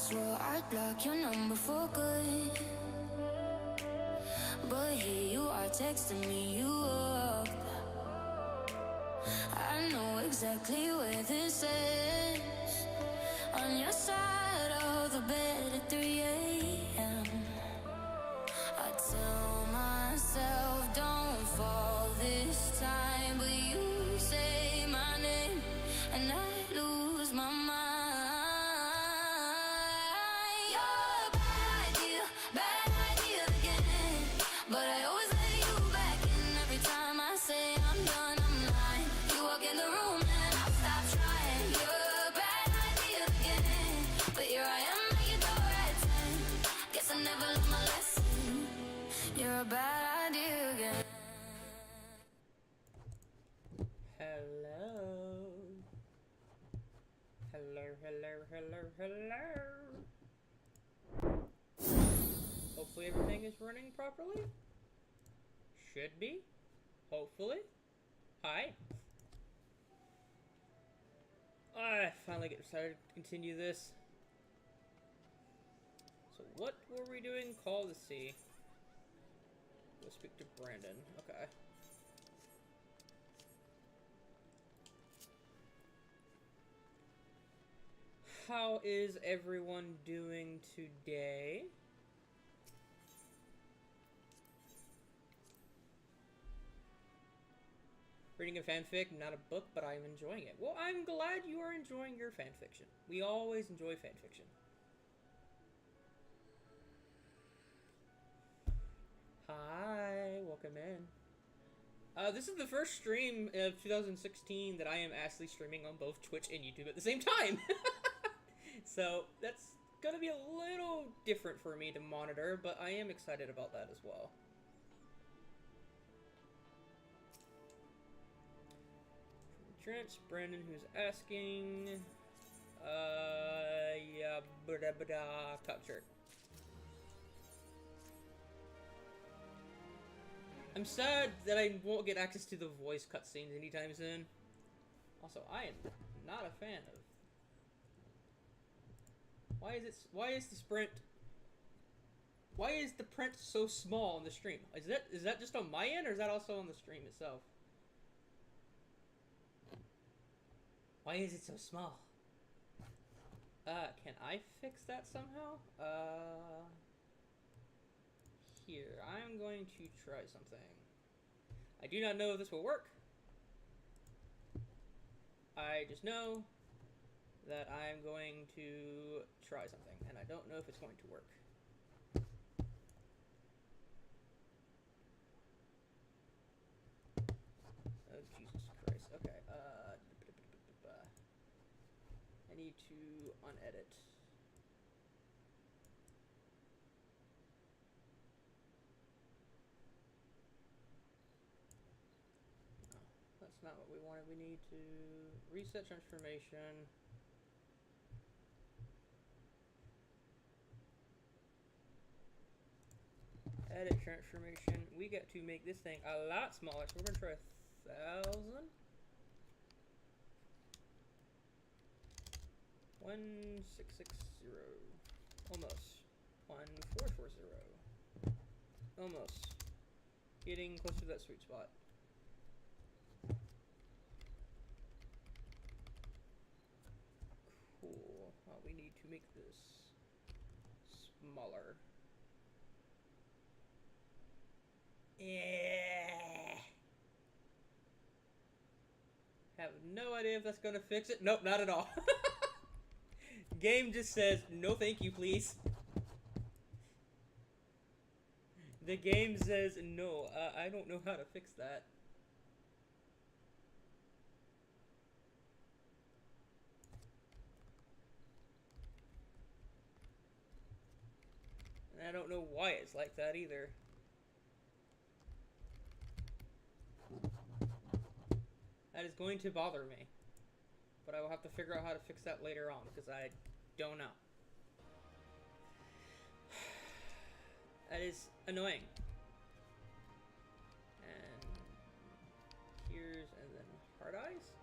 swore I'd block your number for good, but here you are texting me you up. I know exactly where this is, on your side of the bed at 3 a.m. I tell myself don't fall this time, but you say my name and I lose my mind. You're a bad idea again, but I always let you back in every time I say I'm done, I'm lying. You walk in the room and I stop trying. You're a bad idea again, but here I am at your door at 10. Guess I never learned my lesson. You're a bad idea again. Hello. Hello. Hopefully everything is running properly. Should be. Hopefully. Hi. I finally get excited to continue this. So what were we doing? Call to see. We'll speak to Brandon. Okay. How is everyone doing today? Reading a fanfic, not a book, but I'm enjoying it. Well, I'm glad you are enjoying your fanfiction. We always enjoy fanfiction. Hi, welcome in. This is the first stream of 2016 that I am actually streaming on both Twitch and YouTube at the same time. So that's gonna be a little different for me to monitor, but I am excited about that as well. Trent, Brandon, who's asking, yeah, cup shirt. I'm sad that I won't get access to the voice cutscenes anytime soon. Also, I am not a fan of. Why is the print so small on the stream? Is that just on my end, or is that also on the stream itself? Why is it so small? Can I fix that somehow? Here, I'm going to try something. I do not know if this will work. I just know that I'm going to try something, and I don't know if it's going to work. Oh, Jesus Christ. Okay, I need to unedit. No, that's not what we wanted. We need to reset transformation. Edit transformation. We get to make this thing a lot smaller, so we're gonna try 1,000. 1660. Almost. 1440. Almost. Getting close to that sweet spot. Cool. We need to make this smaller. Yeah. Have no idea if that's gonna fix it. Nope, not at all. Game just says, no thank you, please. The game says, no, I don't know how to fix that. And I don't know why it's like that either. That is going to bother me. But I will have to figure out how to fix that later on, because I don't know. That is annoying. And here's, and then hard eyes.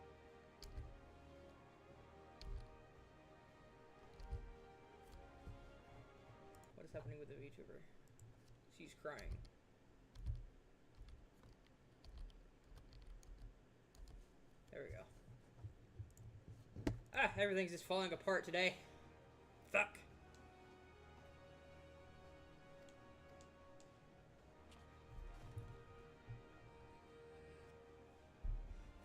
What's happening with the VTuber? She's crying. There we go. Ah, everything's just falling apart today. Fuck.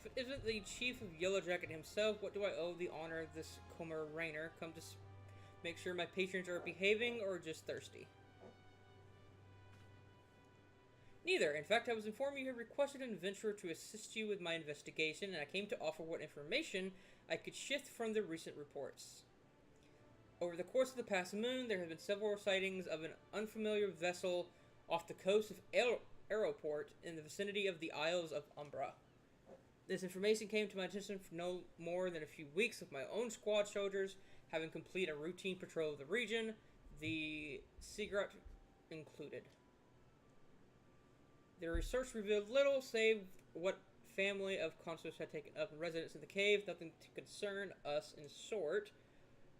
If it isn't the chief of Yellow Jacket himself, what do I owe the honor of this Comer Rainer? Come to make sure my patrons are behaving or just thirsty? Neither. In fact, I was informed you had requested an adventurer to assist you with my investigation, and I came to offer what information I could shift from the recent reports. Over the course of the past moon, there have been several sightings of an unfamiliar vessel off the coast of Aeroport in the vicinity of the Isles of Umbra. This information came to my attention for no more than a few weeks with my own squad soldiers having completed a routine patrol of the region, the Sigrat included. Their research revealed little save what family of consuls had taken up residence in the cave, nothing to concern us in short.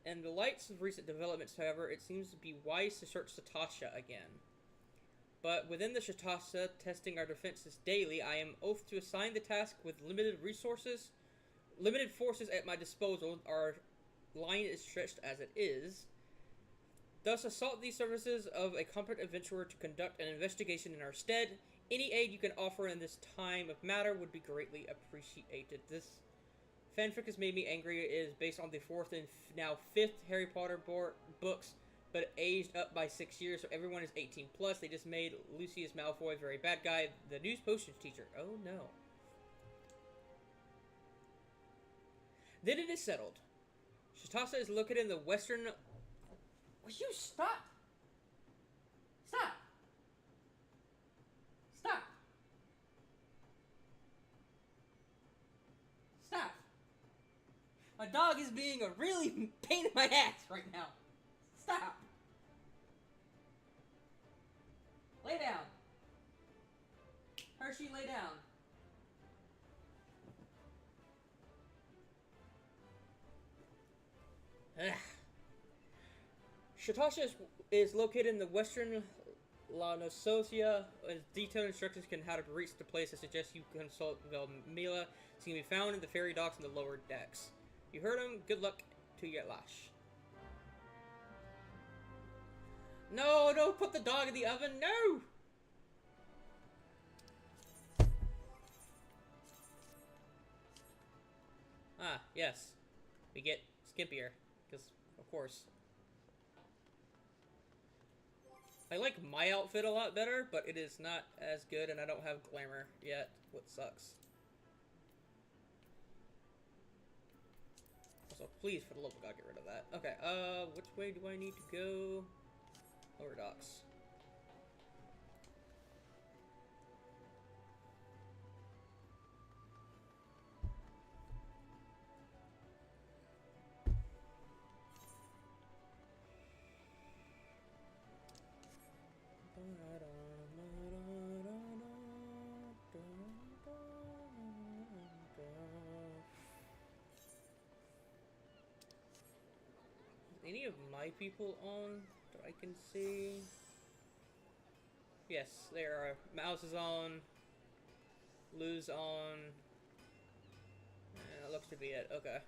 In the lights of recent developments, however, it seems to be wise to search Satasha again. But within the Satasha, testing our defenses daily, I am oath to assign the task with limited forces at my disposal. Our line is stretched as it is. Thus, assault these services of a competent adventurer to conduct an investigation in our stead. Any aid you can offer in this time of matter would be greatly appreciated. This fanfic has made me angry. It is based on the 4th and now 5th Harry Potter books, but aged up by 6 years, so everyone is 18 plus. They just made Lucius Malfoy a very bad guy, the news potions teacher. Oh no. Then it is settled. Shatasa is located in the western... Will you stop? Stop! Stop! Stop! My dog is being a really pain in my ass right now. Stop! Lay down. Hershey, lay down. Shatasha is located in the western La Nososia. Detailed instructions on how to reach the place. I suggest you consult Velmila. It's going to be found in the ferry docks in the lower decks. You heard him. Good luck to Yelash. No, don't put the dog in the oven. No! Ah, yes. We get skimpier. Because, of course. I like my outfit a lot better, but it is not as good, and I don't have glamour yet, what sucks. Also, please, for the love of God, get rid of that. Okay, which way do I need to go? Lower docks. Any of my people on that I can see? Yes, there are. Mouse is on. Lou's on. That looks to be it. Okay.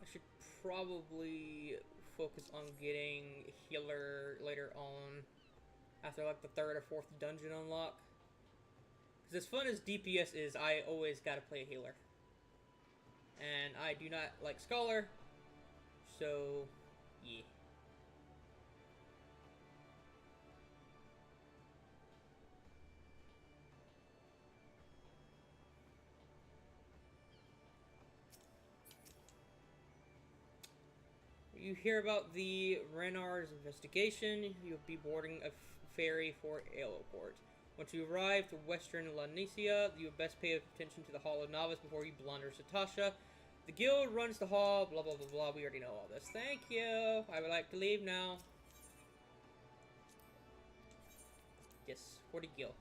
I should probably focus on getting healer later on, after like the 3rd or 4th dungeon unlock. Because as fun as DPS is, I always gotta play a healer. And I do not like Scholar, so yeah. You hear about the Renar's investigation. You'll be boarding a ferry for Aeroport. Once you arrive to western Lanicia, you best pay attention to the Hall of Novice before you blunder Satasha. The guild runs the hall, blah blah blah blah. We already know all this. Thank you. I would like to leave now. Yes, 40 gil.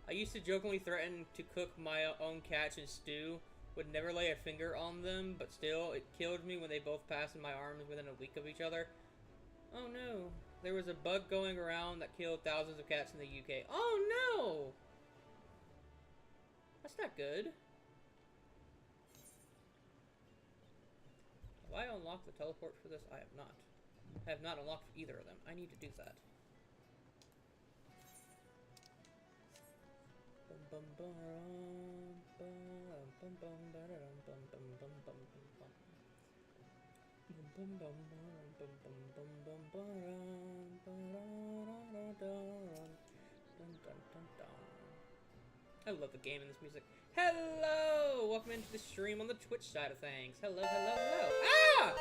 I used to jokingly threaten to cook my own cats in stew. Would never lay a finger on them, but still, it killed me when they both passed in my arms within a week of each other. Oh no. There was a bug going around that killed thousands of cats in the UK. Oh no! That's not good. Have I unlocked the teleport for this? I have not. I have not unlocked either of them. I need to do that. I love the game and this music. Hello! Welcome into the stream on the Twitch side of things. Hello, hello, hello. Ah!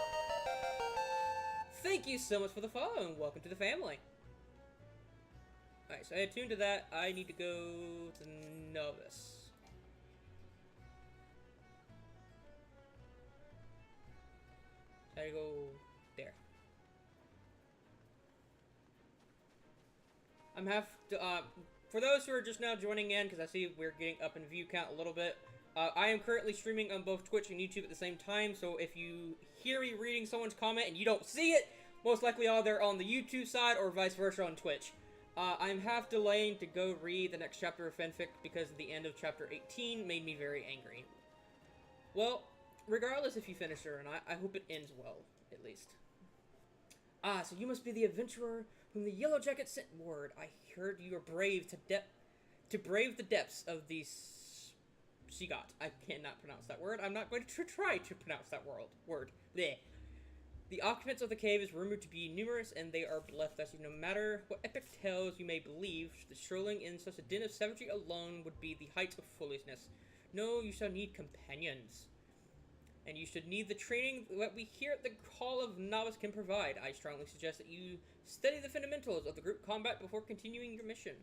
Thank you so much for the follow and welcome to the family. Alright, so I attuned to that. I need to go to Novice. So I go there. I'm for those who are just now joining in, because I see we're getting up in view count a little bit, I am currently streaming on both Twitch and YouTube at the same time, so if you hear me reading someone's comment and you don't see it, most likely either on the YouTube side or vice versa on Twitch. I'm half delaying to go read the next chapter of fanfic because the end of chapter 18 made me very angry. Well, regardless if you finish it or not, I hope it ends well, at least. Ah, so you must be the adventurer whom the Yellow Jacket sent word. I heard you are brave to brave the depths of the Seagot. I cannot pronounce that word. I'm not going to try to pronounce that word. Bleh. The occupants of the cave is rumored to be numerous, and they are bloodthirsty. No matter what epic tales you may believe, the strolling in such a den of savagery alone would be the height of foolishness. No, you shall need companions. And you should need the training that we here at the Hall of Novice can provide. I strongly suggest that you study the fundamentals of the group combat before continuing your mission.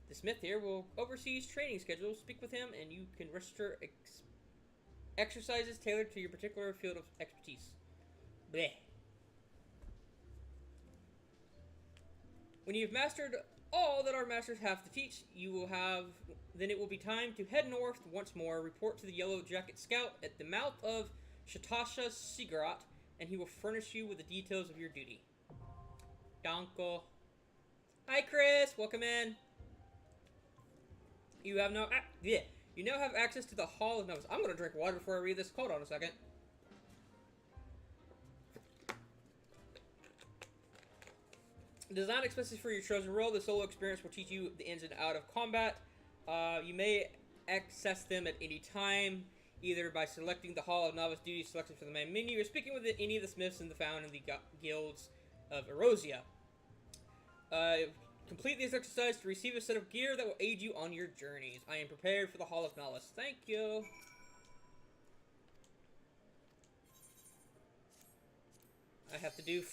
The smith here will oversee his training schedule. Speak with him, and you can register exercises tailored to your particular field of expertise. Bleh. When you've mastered all that our masters have to teach, then it will be time to head north once more, report to the Yellow Jacket Scout at the mouth of Shatasha Sigarat, and he will furnish you with the details of your duty. Danko. Hi, Chris. Welcome in. You have no... You now have access to the Hall of Novice. I'm going to drink water before I read this. Hold on a second. Designed especially for your chosen role, the solo experience will teach you the ins and outs of combat. You may access them at any time, either by selecting the Hall of Novice duty selected from the main menu, or speaking with any of the smiths found in the guilds of Erosia. Complete this exercise to receive a set of gear that will aid you on your journeys. I am prepared for the Hall of Novice. Thank you. I have to do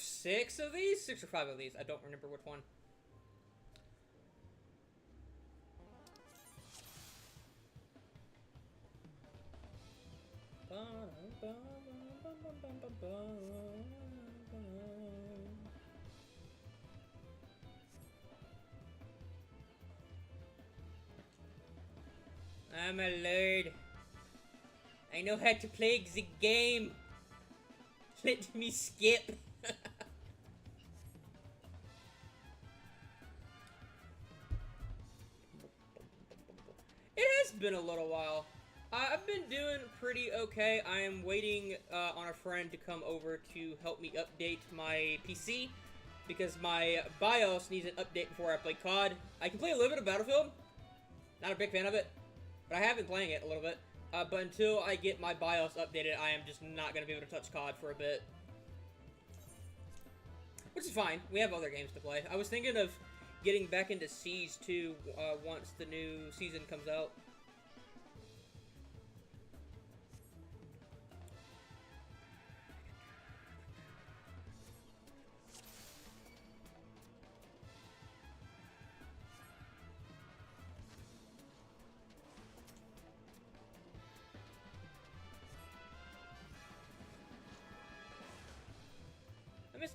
6 of these? 6 or 5 of these. I don't remember which one. I'm a lord. I know how to play the game. Let me skip. It has been a little while. I've been doing pretty okay. I am waiting on a friend to come over to help me update my PC, because my BIOS needs an update before I play COD. I can play a little bit of Battlefield. Not a big fan of it, but I have been playing it a little bit. But until I get my BIOS updated, I am just not going to be able to touch COD for a bit. Which is fine. We have other games to play. I was thinking of getting back into Siege 2 once the new season comes out.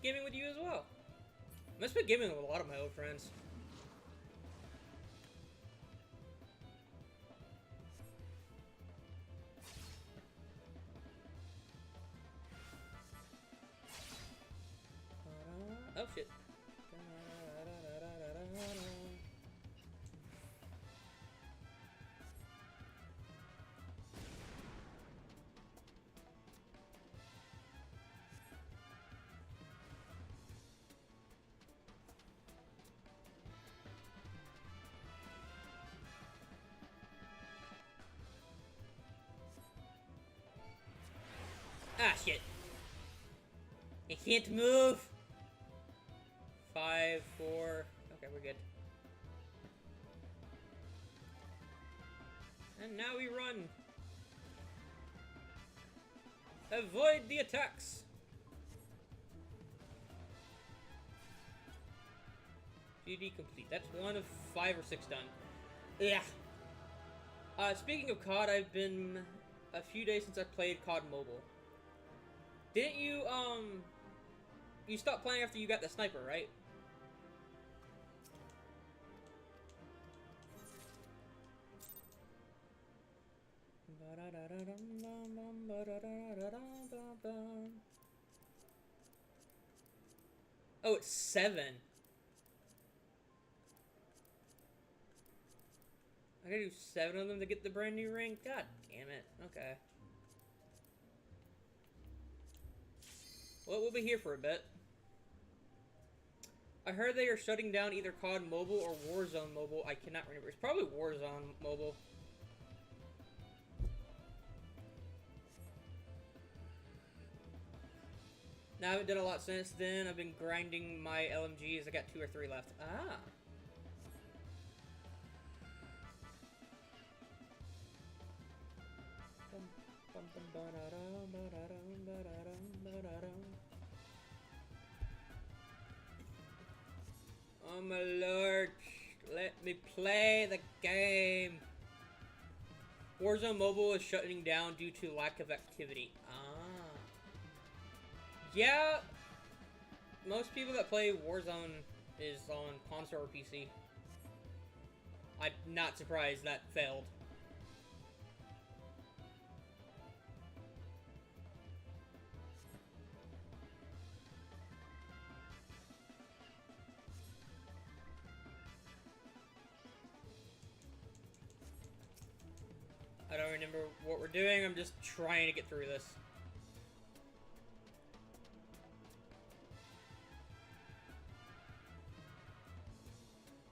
gaming with you as well. I miss gaming with a lot of my old friends. Oh shit. Ah, shit. I can't move. 5, 4. Okay, we're good. And now we run. Avoid the attacks. GD complete. That's 1 of 5 or 6 done. Yeah. Speaking of COD, I've been a few days since I played COD Mobile. Didn't you, you stopped playing after you got the sniper, right? Oh, it's 7. I gotta do 7 of them to get the brand new ring? God damn it. Okay. Well, we'll be here for a bit. I heard they are shutting down either COD Mobile or Warzone Mobile. I cannot remember. It's probably Warzone Mobile. Now, I haven't done a lot since then. I've been grinding my LMGs. I got 2 or 3 left. Ah. Oh my lord, let me play the game. Warzone Mobile is shutting down due to lack of activity. Ah. Yeah, most people that play Warzone is on console or PC. I'm not surprised that failed. I don't remember what we're doing, I'm just trying to get through this.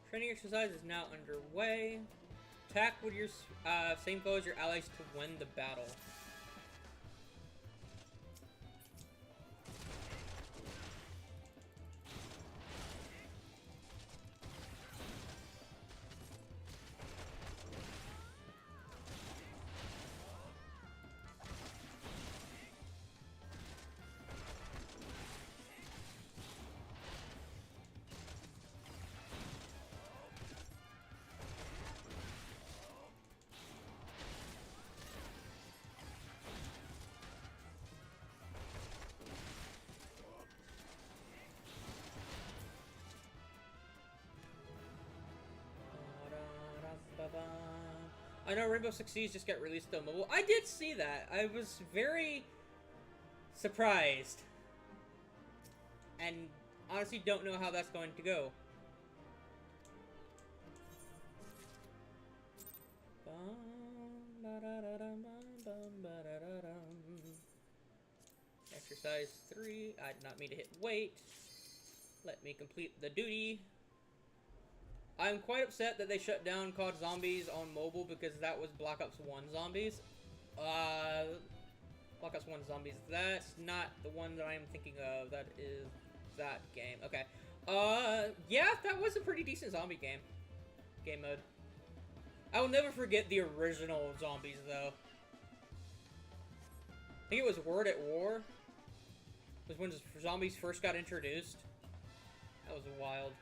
Training exercise is now underway. Attack with your same foe as your allies to win the battle. I know Rainbow Six Siege just got released on mobile. I did see that. I was very surprised. And honestly don't know how that's going to go. Exercise 3. I did not mean to hit wait. Let me complete the duty. I'm quite upset that they shut down COD Zombies on mobile because that was Black Ops 1 Zombies. Black Ops 1 Zombies, that's not the one that I'm thinking of. That is that game. Okay. Yeah, that was a pretty decent zombie game. Game mode. I will never forget the original Zombies, though. I think it was Word at War. Was when zombies first got introduced. That was wild.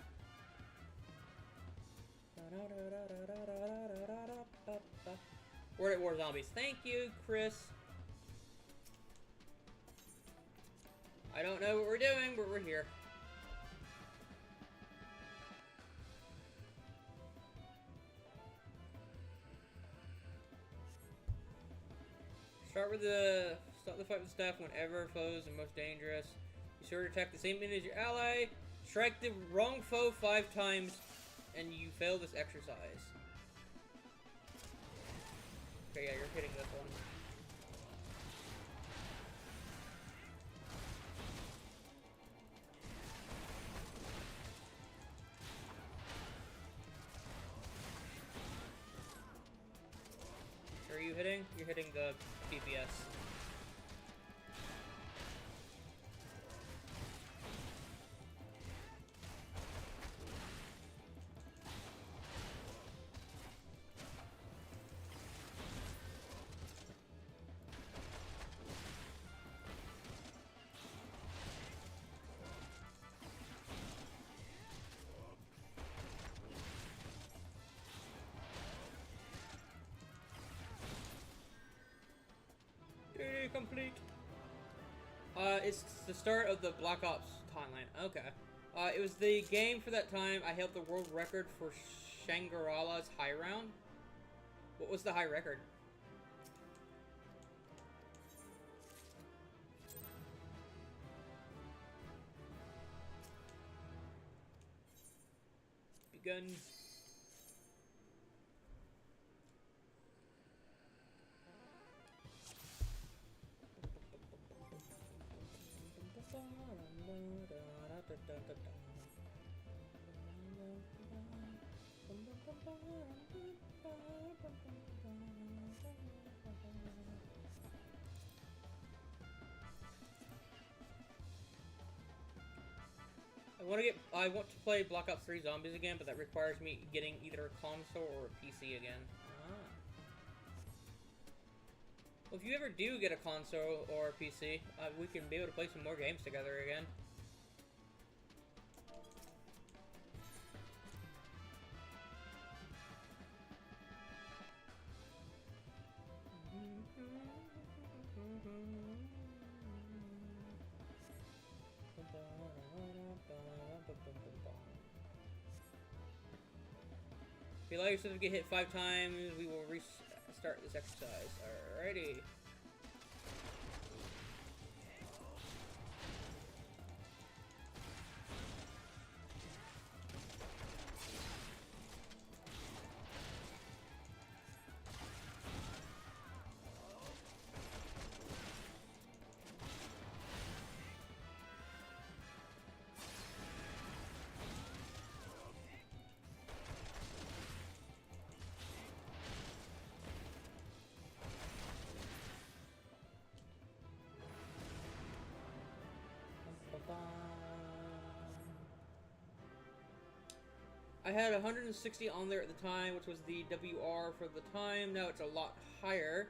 Word at War Zombies. Thank you, Chris. I don't know what we're doing, but we're here. Start the fight with staff whenever foes are most dangerous. Be sure to attack the same enemy as your ally. Strike the wrong foe 5 times, and you fail this exercise. Okay, yeah, you're hitting this one. Where are you hitting? You're hitting the DPS. Complete. It's the start of the Black Ops timeline. Okay. It was the game for that time. I held the world record for Shangri-La's high round. What was the high record? Begun. I want to play Black Ops 3 Zombies again, but that requires me getting either a console or a PC again. Well, if you ever do get a console or a PC, we can be able to play some more games together again. If you allow yourself to get hit 5 times, we will restart this exercise. Alrighty. I had 160 on there at the time, which was the WR for the time. Now it's a lot higher,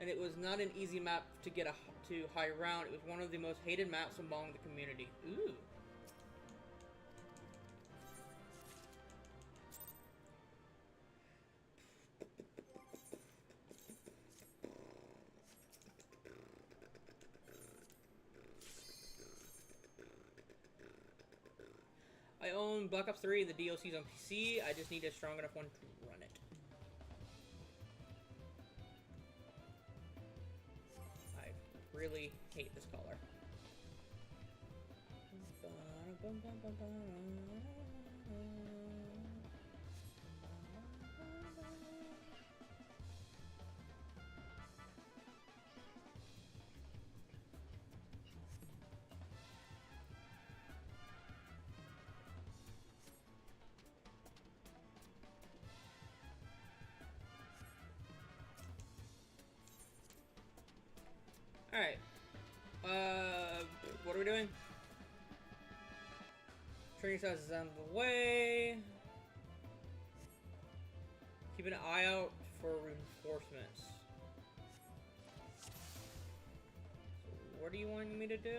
and it was not an easy map to get to high round. It was one of the most hated maps among the community. Ooh. I own Black Ops 3 and the DLCs on PC. I just need a strong enough one to run it. I really hate this color. Alright. What are we doing? Training size is out of the way. Keep an eye out for reinforcements. So what are you wanting me to do?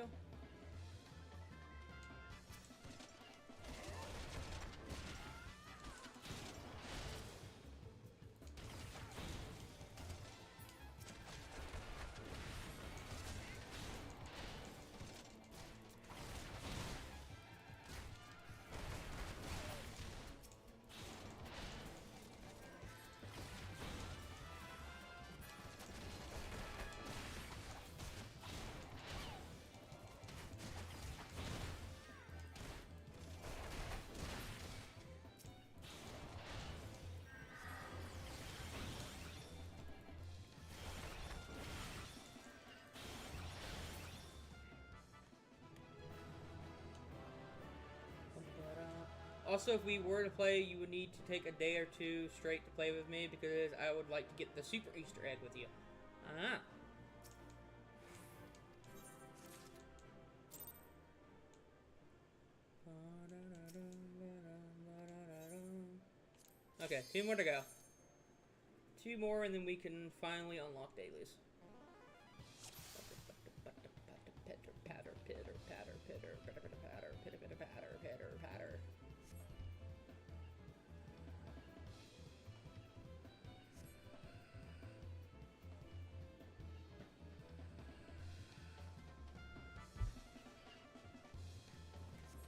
Also, if we were to play, you would need to take a day or two straight to play with me because I would like to get the super Easter egg with you. Ah. Okay, 2 more to go. 2 more and then we can finally unlock dailies. Patter, pitter, patter, pitter, pitter, pitter, patter, pitter, pitter, patter, pitter, patter.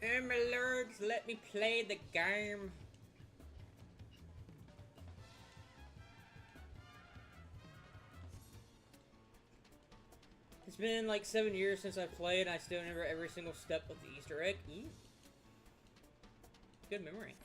Oh my lords, let me play the game. It's been like 7 years since I played, and I still remember every single step of the Easter egg. Ooh. Good memory.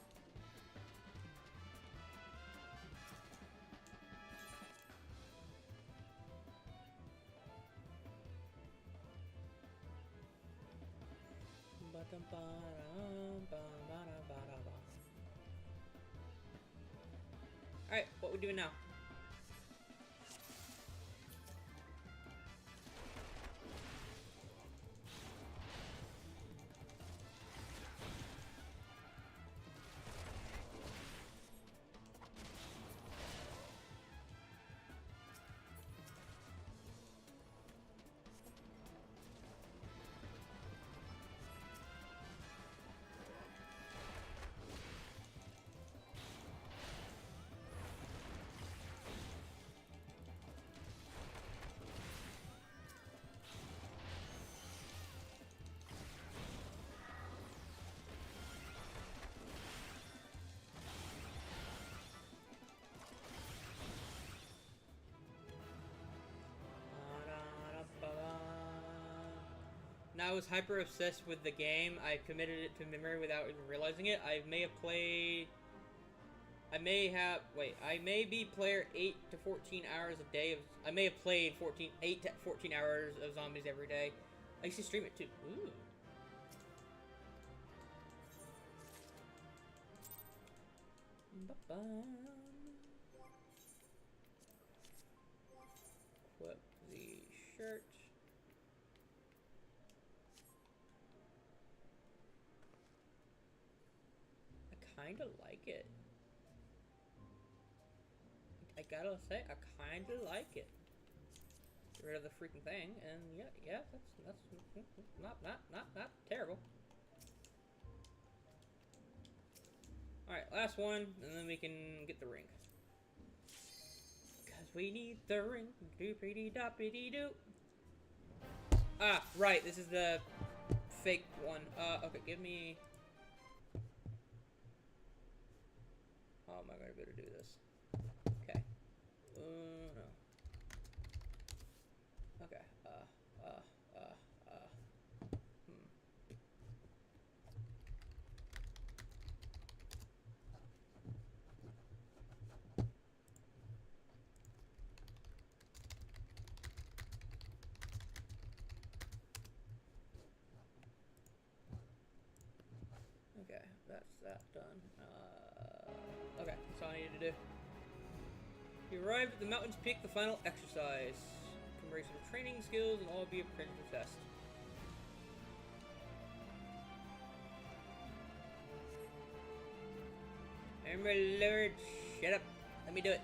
Alright, what we doing now? Now I was hyper obsessed with the game. I committed it to memory without even realizing it. I may be player 8 to 14 hours a day. I may have played 8 to 14 hours of zombies every day. I used to stream it too. Ooh. Equip the shirt. I kinda like it. I gotta say, I kinda like it. Get rid of the freaking thing, and yeah, that's not terrible. Alright, last one, and then we can get the ring. Cause we need the ring. Doopity-doppity-doo. Ah, right, this is the fake one. Okay, give me... How am I gonna be able to do this? Okay. No. Okay, Okay, that's that done. Okay, that's all I needed to do. You arrive at the mountain's peak, the final exercise. Commemorate some training skills and all be a print of the test. Oh my lord, shut up. Let me do it.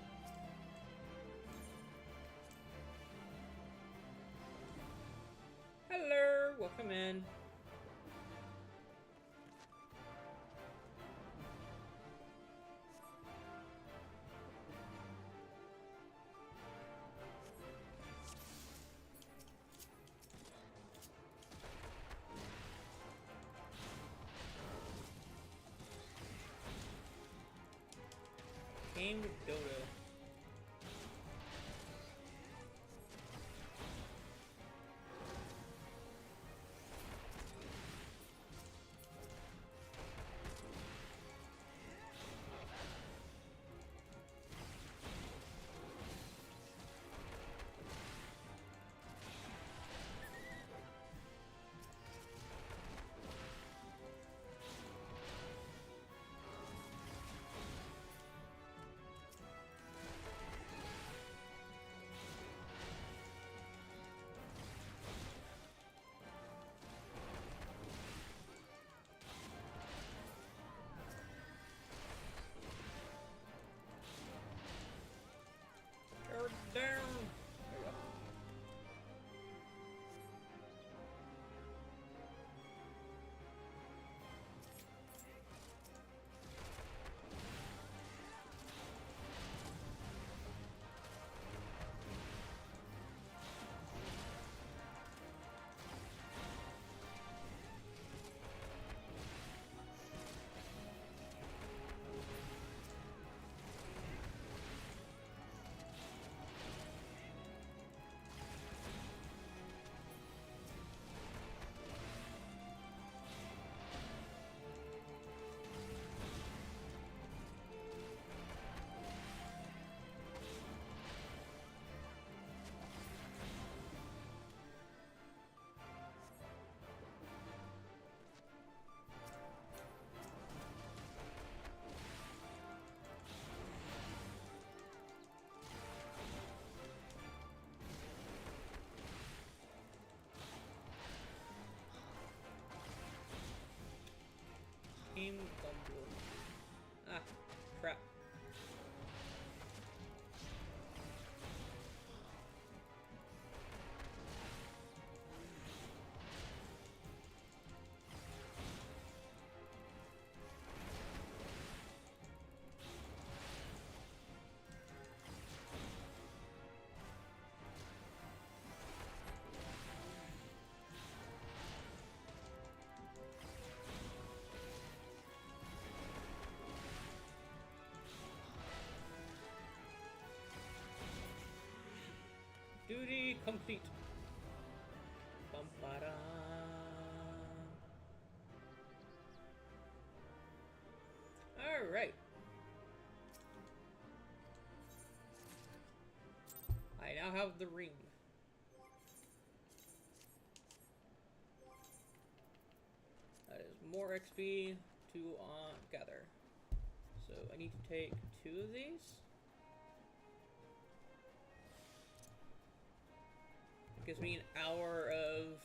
Hello, welcome in. Game with Dodo. Successfully complete. Bum-ba-da. Alright. I now have the ring. That is more XP to gather. So I need to take 2 of these. It gives me an hour of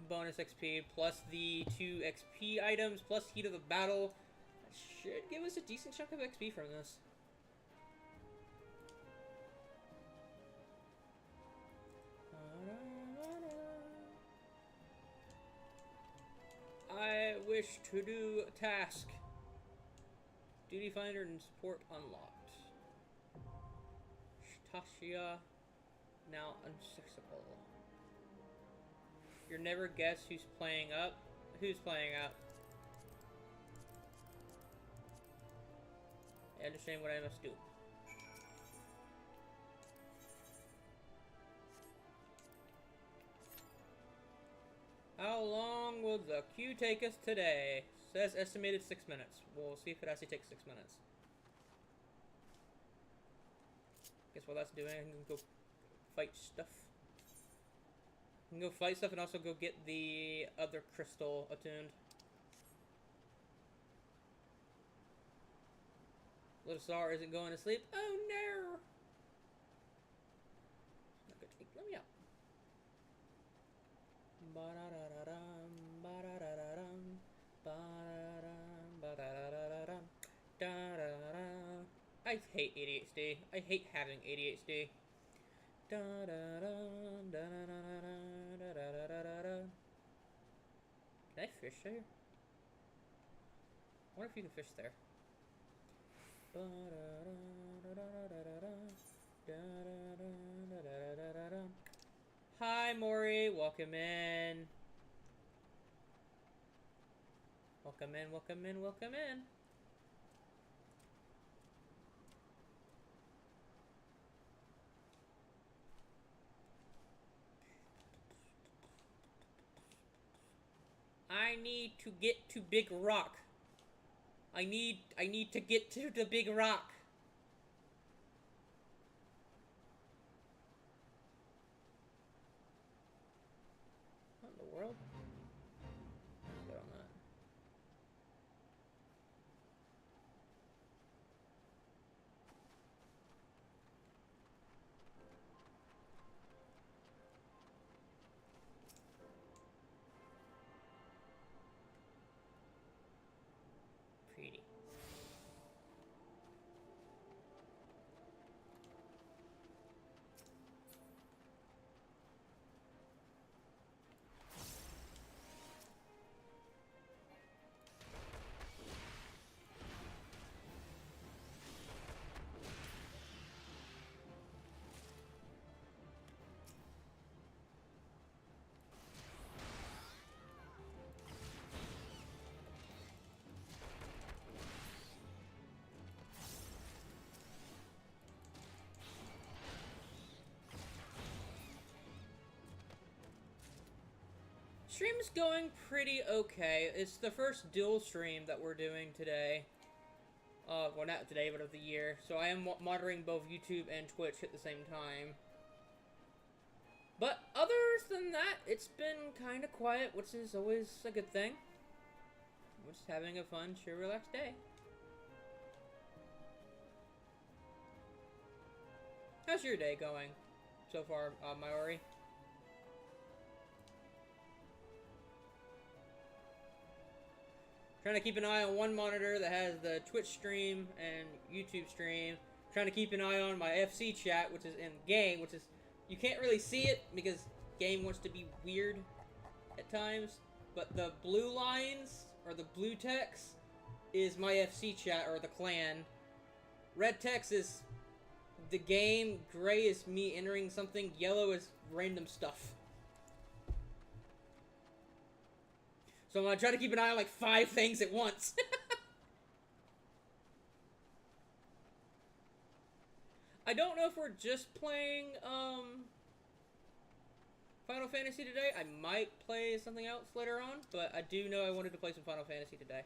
bonus XP plus the 2 XP items plus heat of the battle. That should give us a decent chunk of XP from this. I wish to do a task. Duty Finder and support unlocked. Shtasia now unsuccessful. You'll never guess who's playing up. Who's playing up? I understand what I must do. How long will the queue take us today? Says estimated 6 minutes. We'll see if it actually takes 6 minutes. Guess what that's doing, I can go fight stuff. I can go fight stuff and also go get the other crystal attuned. Little Star isn't going to sleep. Oh no! Not good. Hey, let me out. Ba-da-da-da-dum, ba-da-da-da-dum, ba-da-dum, ba-da-da-da-dum, da-da-da. I hate ADHD. I hate having ADHD. Da-da-dum, da-da-da-da-da, da-da-da-da-da. Can I fish there? I wonder if you can fish there. Hi, Maury. Welcome in. Welcome in, welcome in, welcome in. I need to get to Big Rock. I need to get to the Big Rock. What in the world? Good on that. Pretty. Stream's going pretty okay. It's the first dual stream that we're doing today. Well, not today, but of the year. So I am monitoring both YouTube and Twitch at the same time. But other than that, it's been kind of quiet, which is always a good thing. We're just having a fun, chill, relaxed day. How's your day going so far, Maori? Trying to keep an eye on one monitor that has the Twitch stream and YouTube stream. Trying to keep an eye on my FC chat, which is in game, which is... You can't really see it because game wants to be weird at times. But the blue lines, or the blue text, is my FC chat, or the clan. Red text is the game, gray is me entering something, yellow is random stuff. So I'm gonna try to keep an eye on like 5 things at once. I don't know if we're just playing, Final Fantasy today. I might play something else later on, but I do know I wanted to play some Final Fantasy today.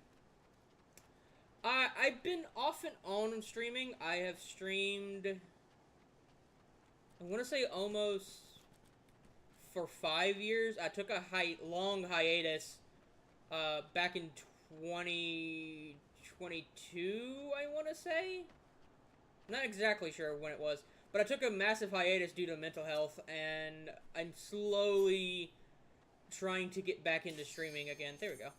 I've been off and on streaming. I have streamed, I want to say almost for 5 years. I took a long hiatus back in 2022, I want to say. Not exactly sure when it was, but I took a massive hiatus due to mental health, and I'm slowly trying to get back into streaming again. There we go.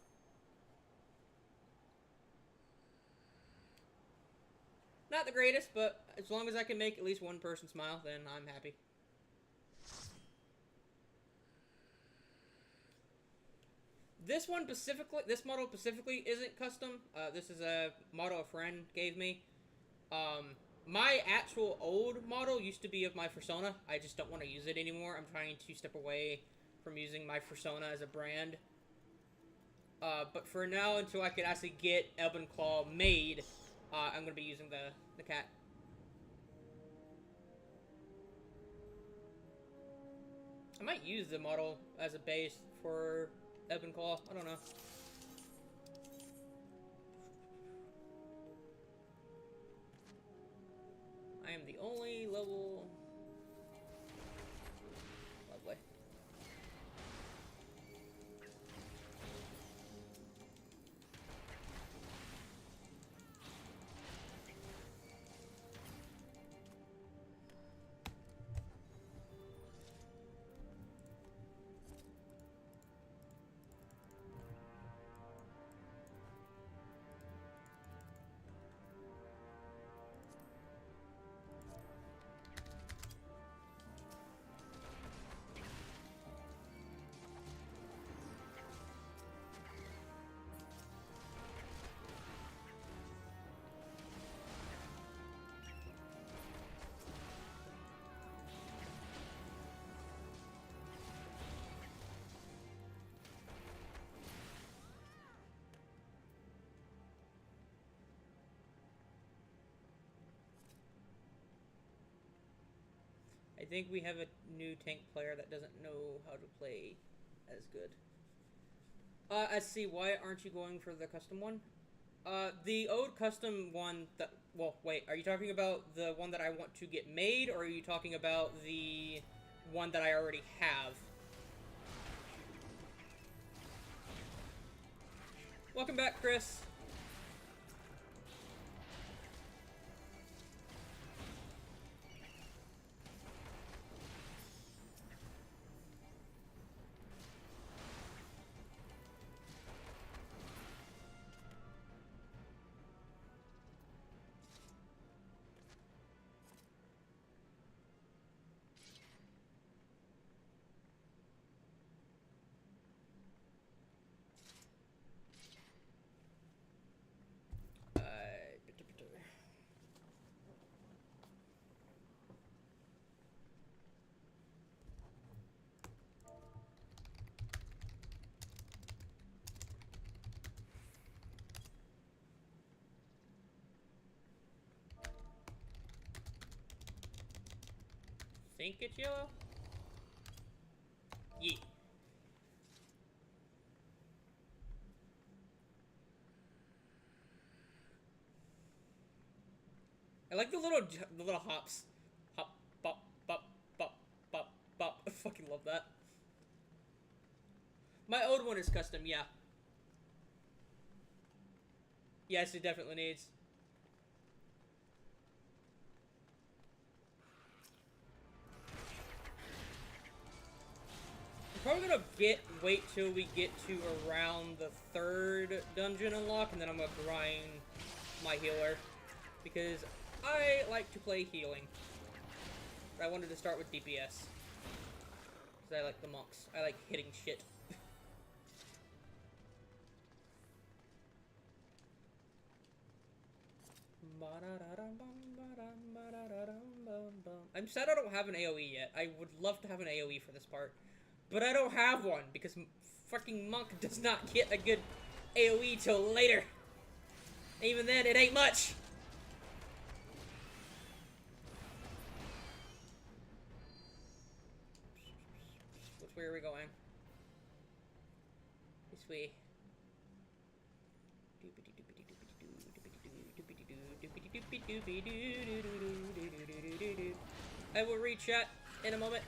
Not the greatest, but as long as I can make at least one person smile, then I'm happy. This one specifically, this model specifically isn't custom. This is a model a friend gave me. My actual old model used to be of my persona. I just don't want to use it anymore. I'm trying to step away from using my persona as a brand. But for now, until I can actually get Ebonclaw made, I'm going to be using the cat. I might use the model as a base for Ebonclaw. I don't know. I am the only level... Lovely. I think we have a new tank player that doesn't know how to play as good. I see. Why aren't you going for the custom one? The old custom one that... Well, wait. Are you talking about the one that I want to get made, or are you talking about the one that I already have? Welcome back, Chris. Think it's yellow? Yeah. I like the little hops. Hop, bop, bop, bop, bop, bop. I fucking love that. My old one is custom, yeah. Yes, it definitely needs. I'm probably gonna wait till we get to around the 3rd dungeon unlock, and then I'm gonna grind my healer, because I like to play healing. But I wanted to start with DPS, because I like the monks. I like hitting shit. I'm sad I don't have an AoE yet. I would love to have an AoE for this part. But I don't have one, because fucking Monk does not get a good AoE till later. Even then, it ain't much. Which way are we going? This way. I will reach chat in a moment.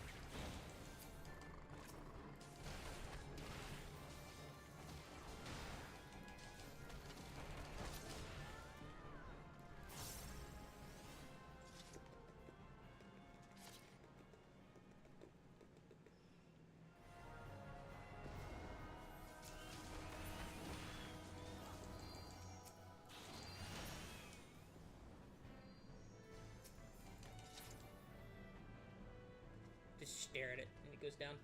Just stare at it, and it goes down.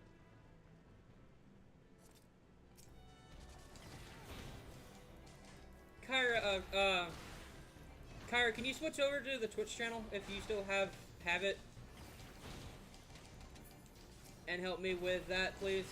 Kyra, can you switch over to the Twitch channel if you still have it? And help me with that, please.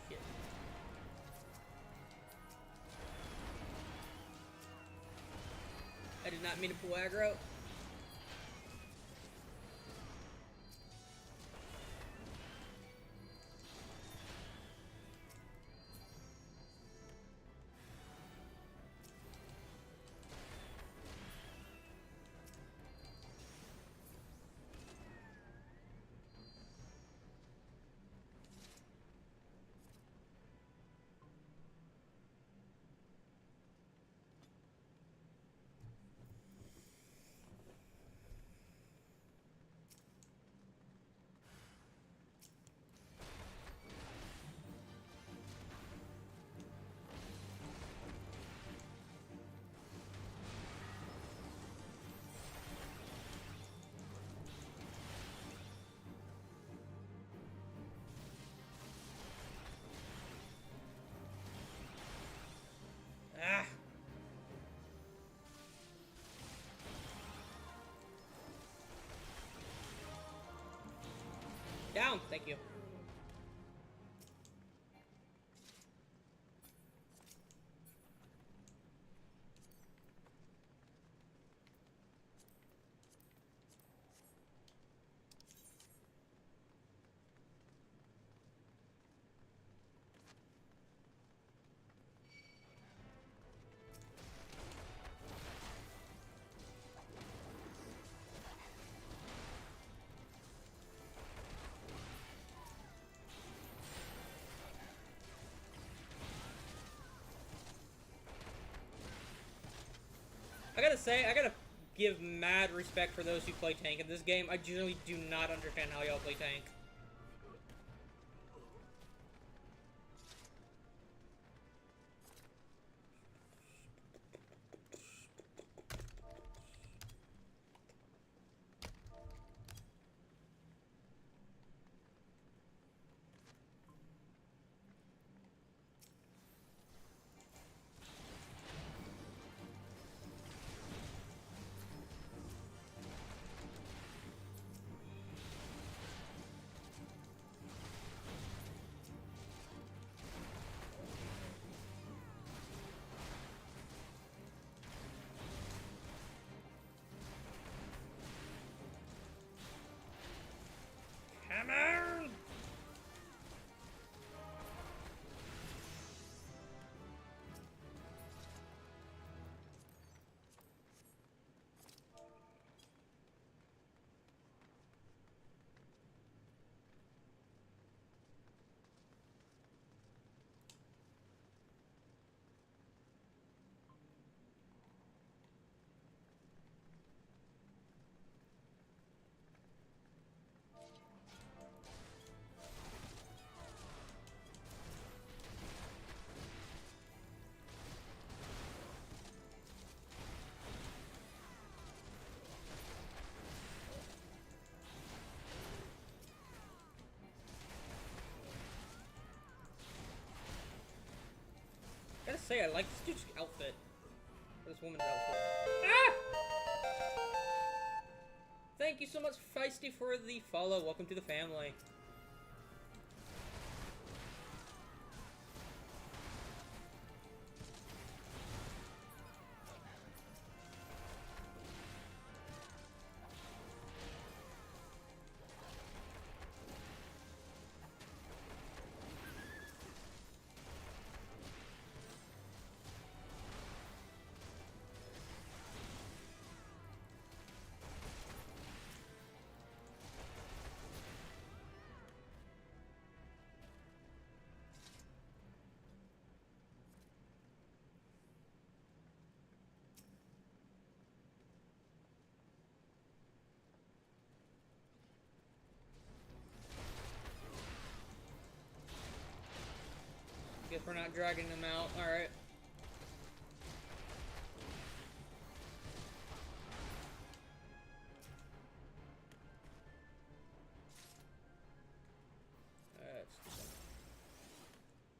Shit. I did not mean to pull aggro. Ah. Down, thank you. I gotta say, I gotta give mad respect for those who play tank in this game. I generally do not understand how y'all play tank. say, I like this dude's outfit. Or this woman's outfit. Ah! Thank you so much, Feisty, for the follow. Welcome to the family. Guess we're not dragging them out. Alright.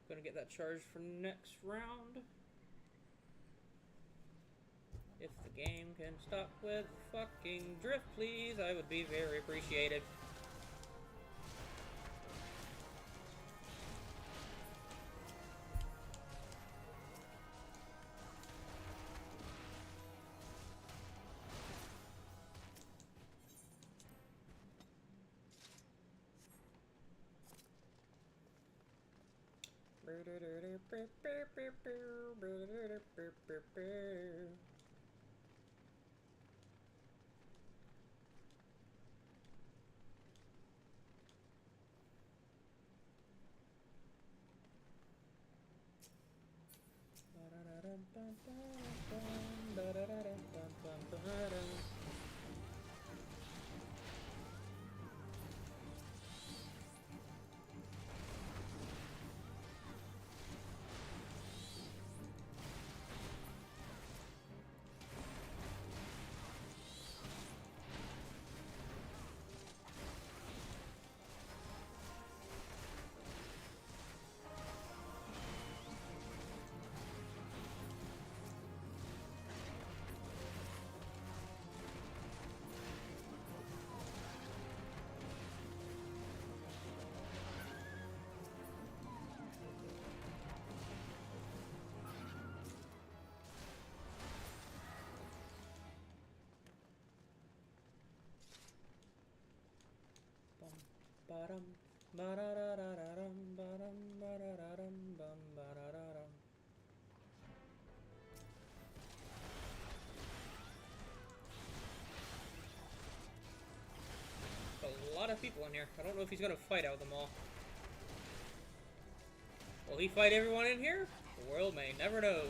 Gonna get that charged for next round. If the game can stop with fucking drift, please, I would be very appreciated. Ba-dum, ba-da-da-da-da-dum, ba-dum, ba-da-da-dum, bum, ba-da-da-dum. A lot of people in here. I don't know if he's gonna fight out them all. Will he fight everyone in here? The world may never know.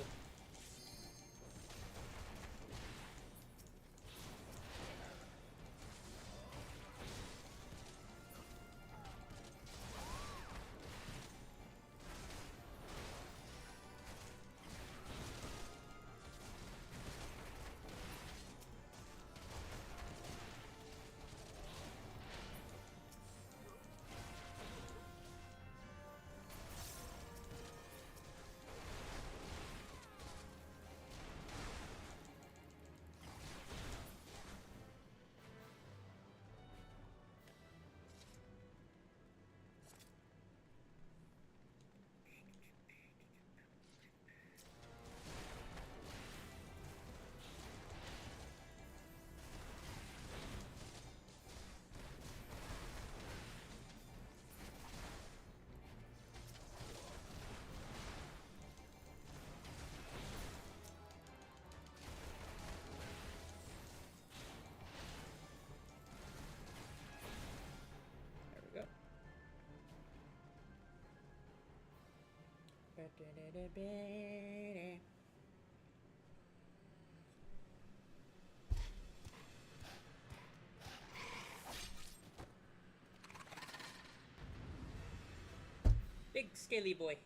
Big scaly boy.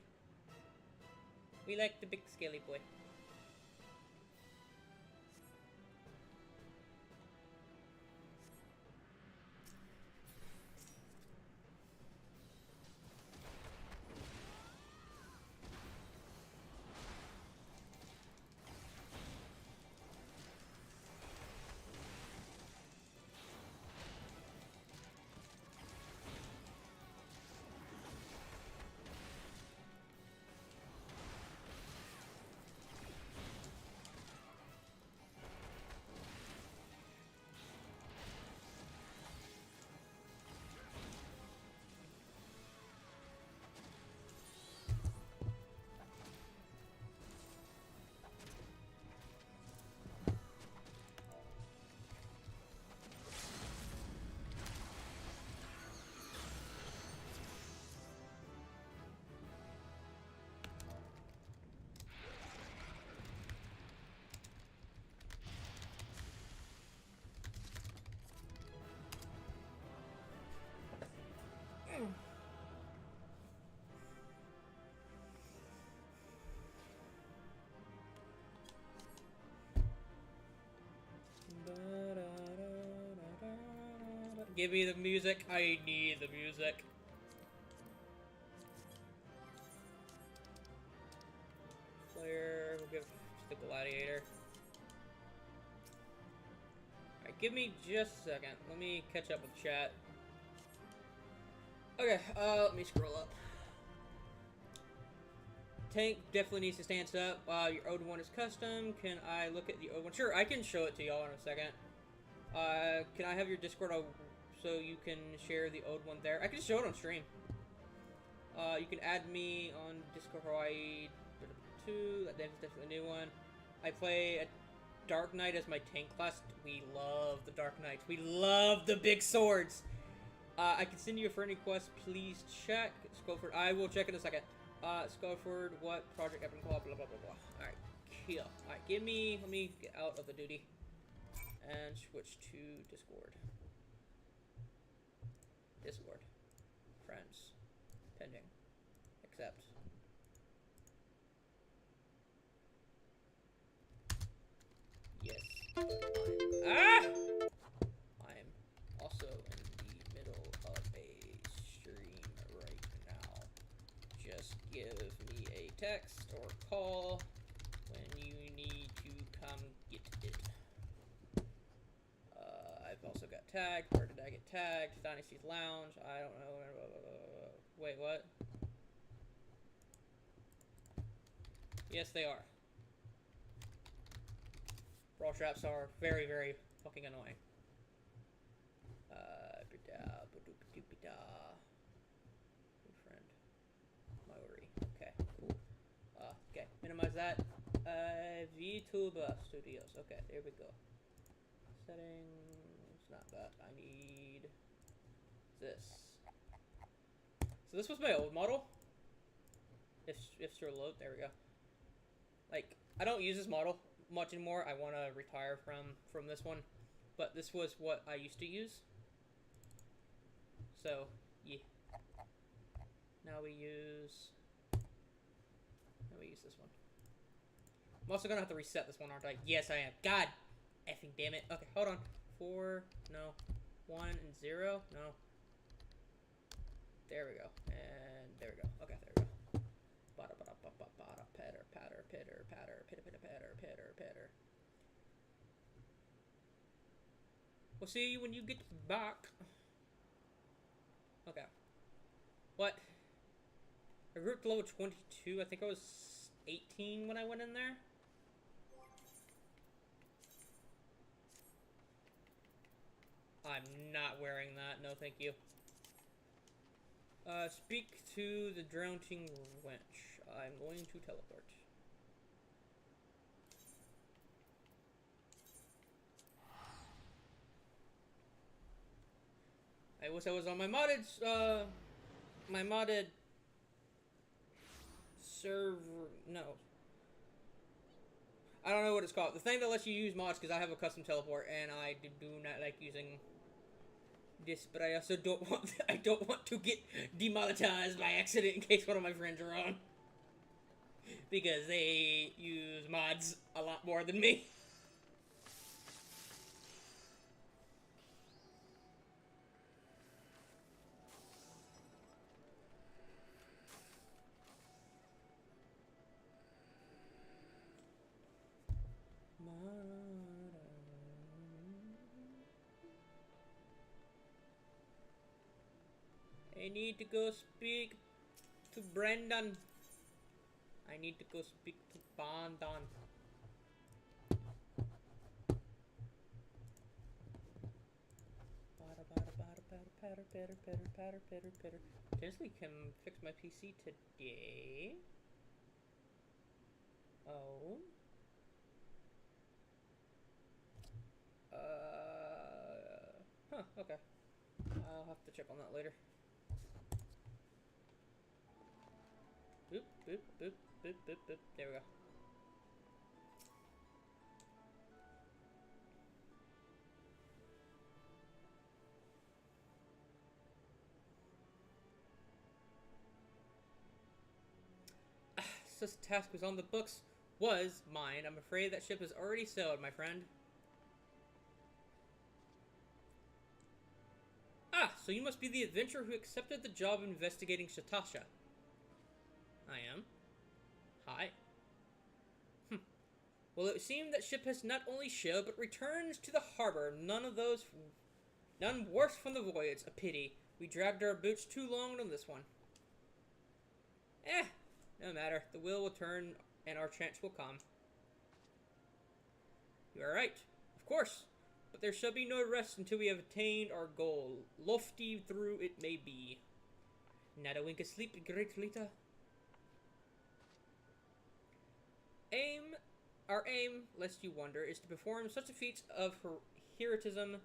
We like the big scaly boy. Give me the music. I need the music. Player, we'll give just the gladiator. Alright, give me just a second. Let me catch up with chat. Okay, let me scroll up. Tank definitely needs to stand up. Your Ode 1 is custom. Can I look at the Ode 1? Sure, I can show it to y'all in a second. Can I have your Discord so you can share the Ode 1 there? I can just show it on stream. You can add me on Discord Hawaii 2. That's definitely a new one. I play a Dark Knight as my tank class. We love the Dark Knights. We love the big swords. I can send you a friend request. Please check. Scoford. I will check in a second. Scoford, what project Ebonclaw, blah, blah, blah, blah. Alright, kill. Alright, let me get out of the duty. And switch to Discord. Discord. Friends. Pending. Accept. Yes. I'm also in the middle of a stream right now. Just give me a text or call when you need to come get it. I've also got tagged. Where did I get tagged? Dynasty's Lounge. I don't know. Wait, what? Yes, they are. Brawl traps are very, very fucking annoying. New friend. Maori. Okay, cool. Okay, minimize that. VTuber Studios. Okay, there we go. Settings. Not that. I need this. So this was my old model. If still load, there we go. Like, I don't use this model much anymore. I want to retire from this one, but this was what I used to use. So yeah. Now we use this one. I'm also gonna have to reset this one, aren't I? Yes, I am. God effing damn it. Okay, hold on. 4, no. 1 and 0, no. There we go. And there we go. Okay, there we go. Patter, patter, pitter, patter, pitter, pitter, patter, pitter, patter. We'll see you when you get back. Okay. What? I grew up to level 22. I think I was 18 when I went in there. I'm not wearing that. No, thank you. Speak to the drowning wench. I'm going to teleport. I wish I was on my modded, server. No. I don't know what it's called. The thing that lets you use mods, because I have a custom teleport, and I do not like using this, but I also don't want to get demonetized by accident in case one of my friends are on. Because they use mods a lot more than me. I need to go speak to Brendan. I need to go speak to Bandon. Patter. Potentially can fix my PC today. Oh. Huh, okay. I'll have to check on that later. Boop, boop, boop, boop, boop, boop. There we go. This task was on the books. Was mine. I'm afraid that ship is already sailed, my friend. so you must be the adventurer who accepted the job of investigating Shatasha. I am. Hi. Well, it would seem that ship has not only sailed, but returns to the harbor. None worse from the voyage. A pity. We dragged our boots too long on this one. No matter. The wheel will turn, and our chance will come. You are right. Of course. But there shall be no rest until we have attained our goal. Lofty through it may be. Not a wink of sleep, great Lita. Our aim, lest you wonder, is to perform such a feat of heroism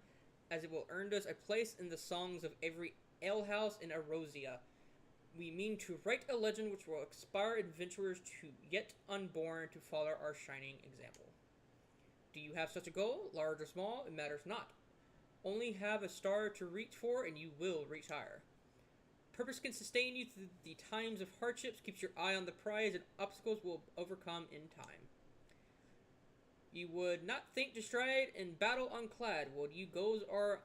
as it will earn us a place in the songs of every alehouse in Erosia. We mean to write a legend which will inspire adventurers to yet unborn to follow our shining example. Do you have such a goal, large or small? It matters not. Only have a star to reach for, and you will reach higher. Purpose can sustain you through the times of hardships, keeps your eye on the prize, and obstacles will overcome in time. You would not think to stride in battle unclad. What you goals are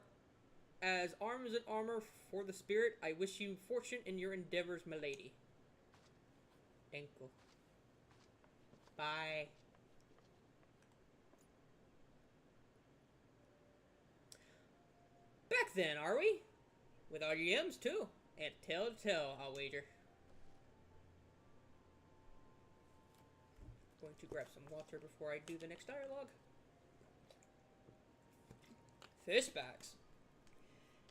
as arms and armor for the spirit. I wish you fortune in your endeavors, milady. Thank you. Bye. Back then, are we? With our yams, too. And tell to tell, I'll wager. Going to grab some water before I do the next dialogue. Fishbacks.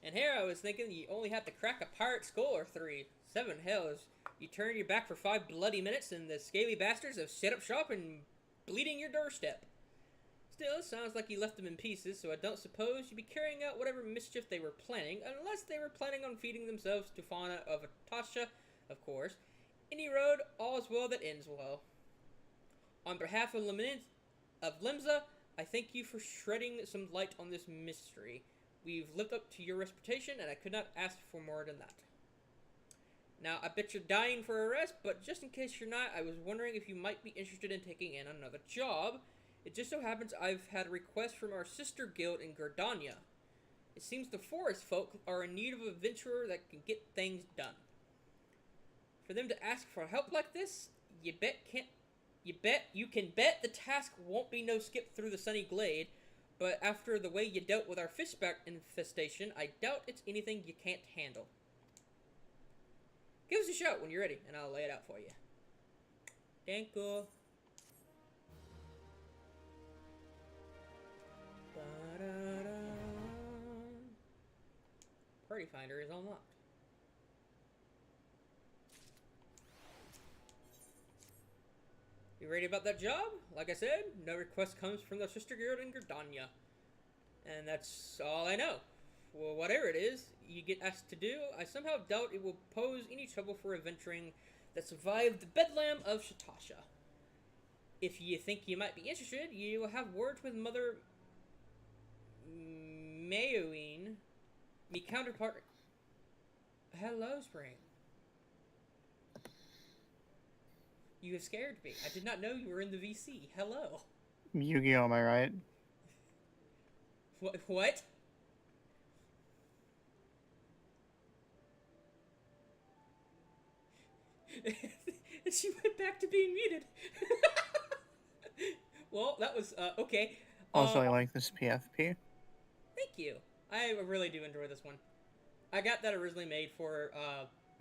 And here I was thinking you only had to crack a pirate skull or 3. 7 hells. You turn your back for 5 bloody minutes and the scaly bastards have set up shop and bleeding your doorstep. Still, it sounds like you left them in pieces, so I don't suppose you'd be carrying out whatever mischief they were planning, unless they were planning on feeding themselves to fauna of Atasha, of course. Any road, all is well that ends well. On behalf of Limsa, I thank you for shedding some light on this mystery. We've lived up to your reputation, and I could not ask for more than that. Now, I bet you're dying for a rest, but just in case you're not, I was wondering if you might be interested in taking in another job. It just so happens I've had a request from our sister guild in Gardania. It seems the forest folk are in need of an adventurer that can get things done. For them to ask for help like this, you can bet the task won't be no skip through the sunny glade, but after the way you dealt with our fishback infestation, I doubt it's anything you can't handle. Give us a shout when you're ready, and I'll lay it out for you. Thank you. Party Finder is unlocked. You ready about that job? Like I said, no request comes from the sister guild in Gardania. And that's all I know. Well, whatever it is you get asked to do, I somehow doubt it will pose any trouble for adventuring that survived the bedlam of Shatasha. If you think you might be interested, you will have words with Mother Mayoine, me counterpart. Hello, Spring. You have scared me. I did not know you were in the VC. Hello. Yu-Gi-Oh, am I right? What? And she went back to being muted. Well, that was, okay. Also, I like this PFP. Thank you. I really do enjoy this one. I got that originally made for,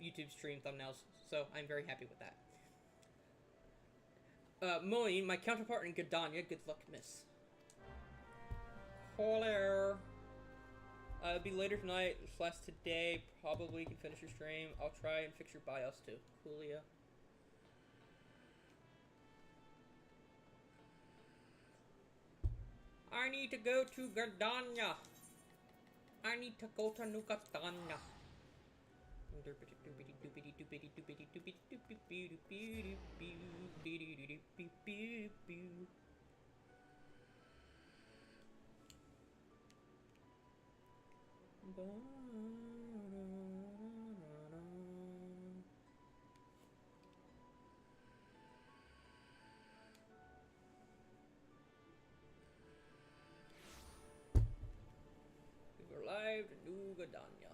YouTube stream thumbnails, so I'm very happy with that. Moine, my counterpart in Gardania, good luck, miss. Hello. It'll be later tonight / today. Probably can finish your stream. I'll try and fix your BIOS too. Coolio. I need to go to Gardania. I need to go to New Gardania. We were live to New Gardania.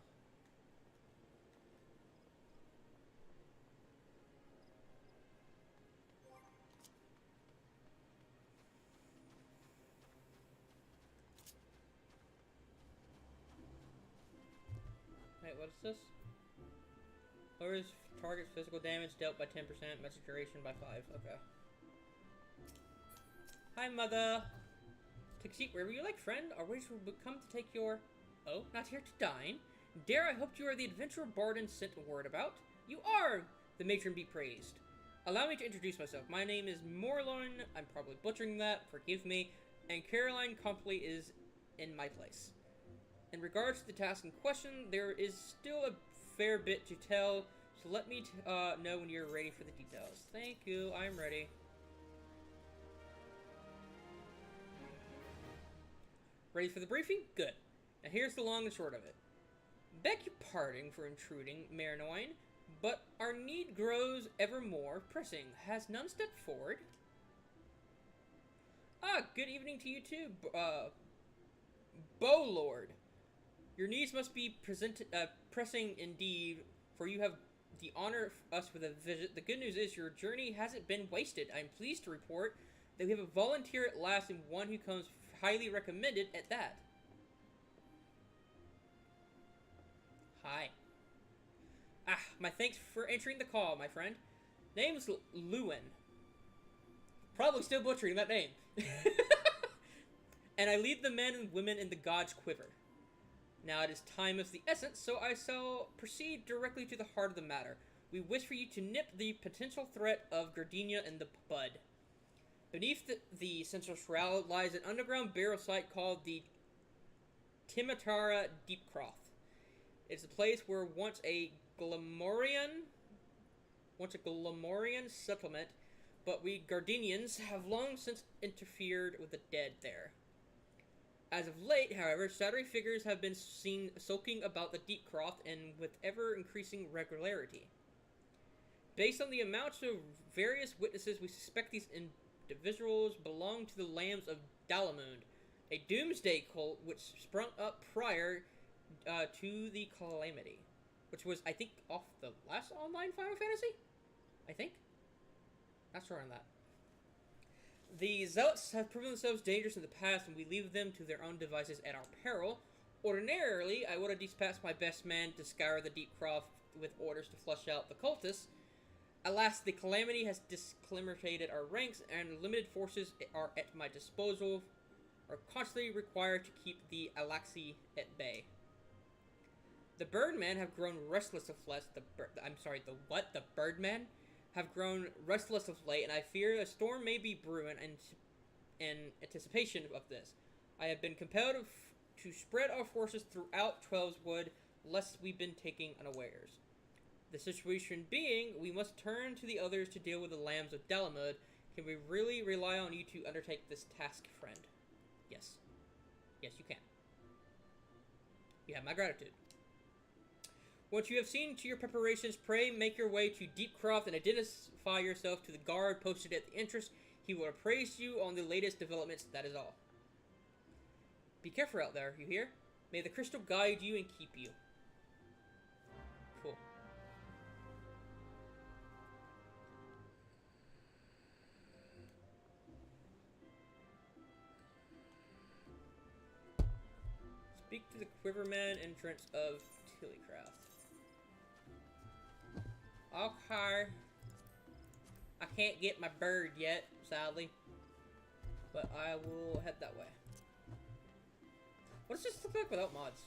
Wait, what is this? Lowers target's physical damage dealt by 10%, message duration by 5. Okay. Hi, Mother. Take a seat wherever you like, friend. Our waiters will come to take your... Oh, not here to dine? Dare I hoped you are the adventurer Barden sent word about? You are! The matron be praised. Allow me to introduce myself. My name is Morlorn. I'm probably butchering that. Forgive me. And Caroline Compley is in my place. In regards to the task in question, there is still a fair bit to tell, so let me know when you're ready for the details. Thank you. I'm ready. Ready for the briefing? Good. Now here's the long and short of it. Beg your pardon for intruding, Marinoine, but our need grows ever more pressing. Has none stepped forward? Ah, good evening to you too, Bowlord. Your needs must be pressing indeed, for you have the honor of us with a visit. The good news is your journey hasn't been wasted. I'm pleased to report that we have a volunteer at last, and one who comes highly recommended at that. Hi. Ah, my thanks for answering the call, my friend. Name's Lewin. Probably still butchering that name. And I lead the men and women in the God's quiver. Now it is time of the essence, so I shall proceed directly to the heart of the matter. We wish for you to nip the potential threat of Gardenia in the bud. Beneath the central shroud lies an underground burial site called the Timatara Deepcroft. It's a place where once a Glamorian settlement, but we Gardenians have long since interfered with the dead there. As of late, however, shadowy figures have been seen sulking about the Deepcroft and with ever-increasing regularity. Based on the amounts of various witnesses, we suspect these individuals belong to the Lambs of Dalamund, a doomsday cult which sprung up prior to the Calamity, which was, I think, off the last online Final Fantasy? I think? Not sure on that. The Zealots have proven themselves dangerous in the past, and we leave them to their own devices at our peril. Ordinarily, I would have dispatched my best man to scour the Deepcroft with orders to flush out the cultists. Alas, the Calamity has disclimerated our ranks, and limited forces are at my disposal, are constantly required to keep the Alaxi at bay. The Birdmen have grown restless of late. The Birdmen have grown restless of late, and I fear a storm may be brewing in anticipation of this. I have been compelled to spread our forces throughout Twelveswood, lest we've been taken unawares. The situation being, we must turn to the others to deal with the Lambs of Dalamud. Can we really rely on you to undertake this task, friend? Yes. Yes, you can. You have my gratitude. Once you have seen to your preparations, pray make your way to Deepcroft and identify yourself to the guard posted at the entrance. He will appraise you on the latest developments, that is all. Be careful out there, you hear? May the crystal guide you and keep you. Cool. Speak to the Quiverman entrance of Tillycraft. Okay. I can't get my bird yet, sadly. But I will head that way. What does this look like without mods?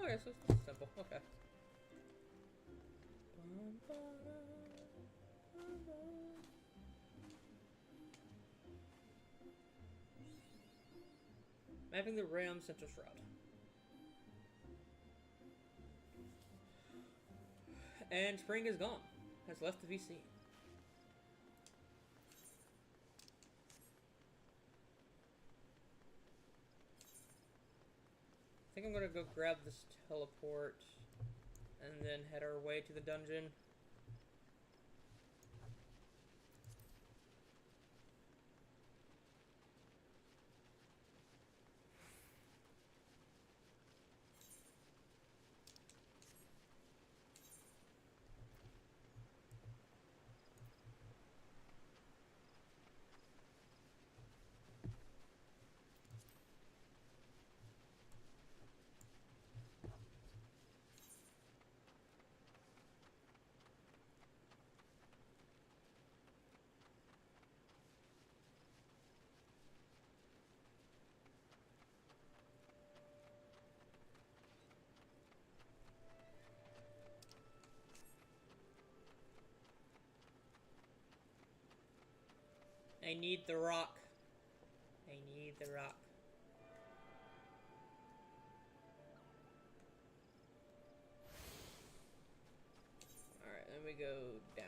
Okay, so it's simple. Okay. Mapping the Realm Central Shroud. And spring is gone. Has left to be seen. I think I'm gonna go grab this teleport and then head our way to the dungeon. I need the rock. I need the rock. Alright, then we go down.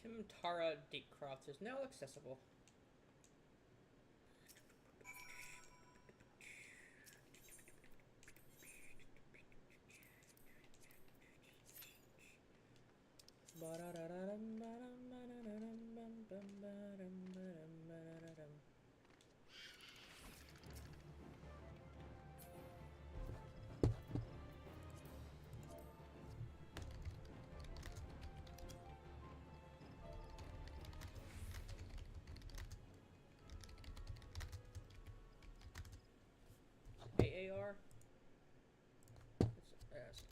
Tim Tara Deepcroft is now accessible. AAR. Yes.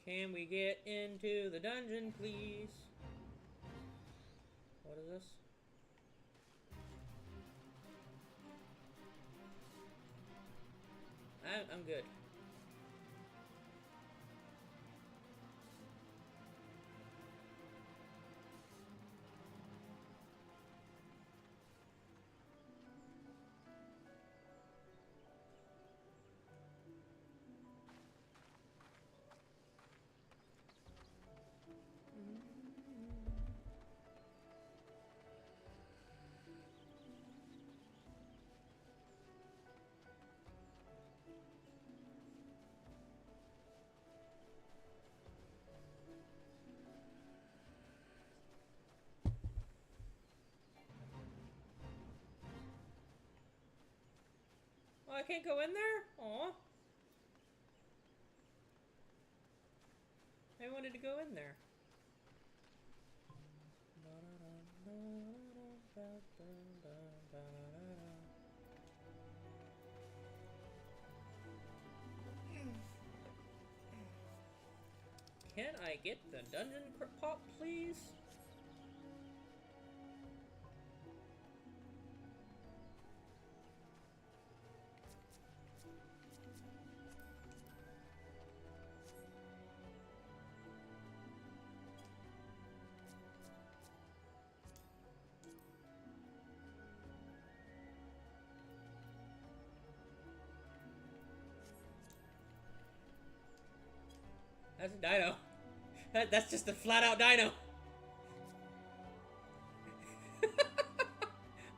Can we get into the dungeon, please? What is this? I'm good. I can't go in there? Aw. I wanted to go in there. Can I get the dungeon pop, please? That's a dino. That's just a flat out dino.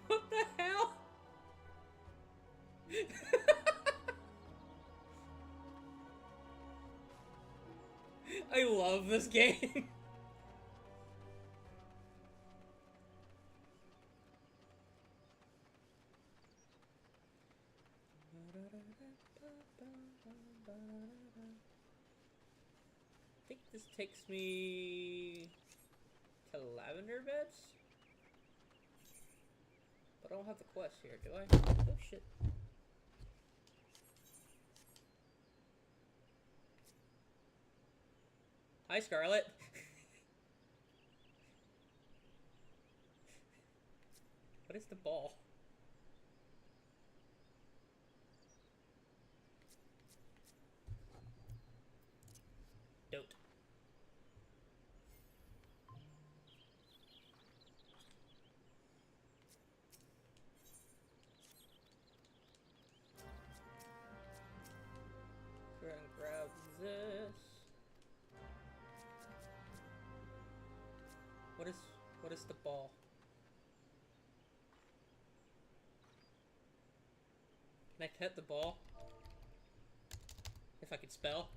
What the hell? I love this game. I think this takes me to Lavender Beds? But I don't have the quest here, do I? Oh shit. Hi, Scarlet. What is the ball? Dote. Go ahead and grab this. What is the ball? Can I hit the ball? If I could spell.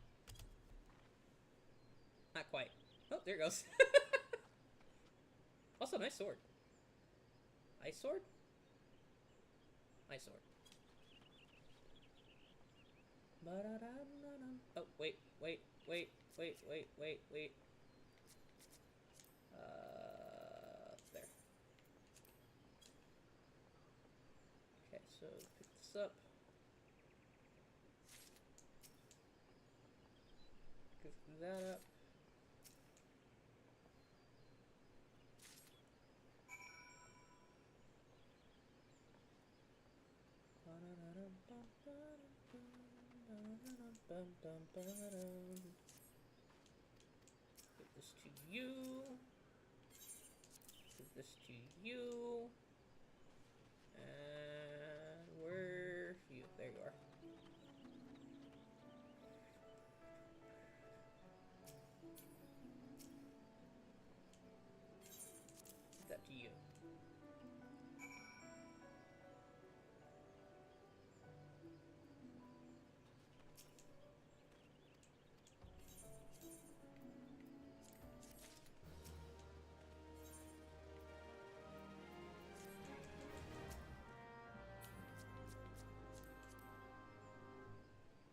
Not quite. Oh, there it goes. Also, nice sword. Ice sword? Ice sword. Oh, wait. There. Okay, so pick this up. Pick that up. Give this to you. Give this to you. And where you? There you are. Give that to you.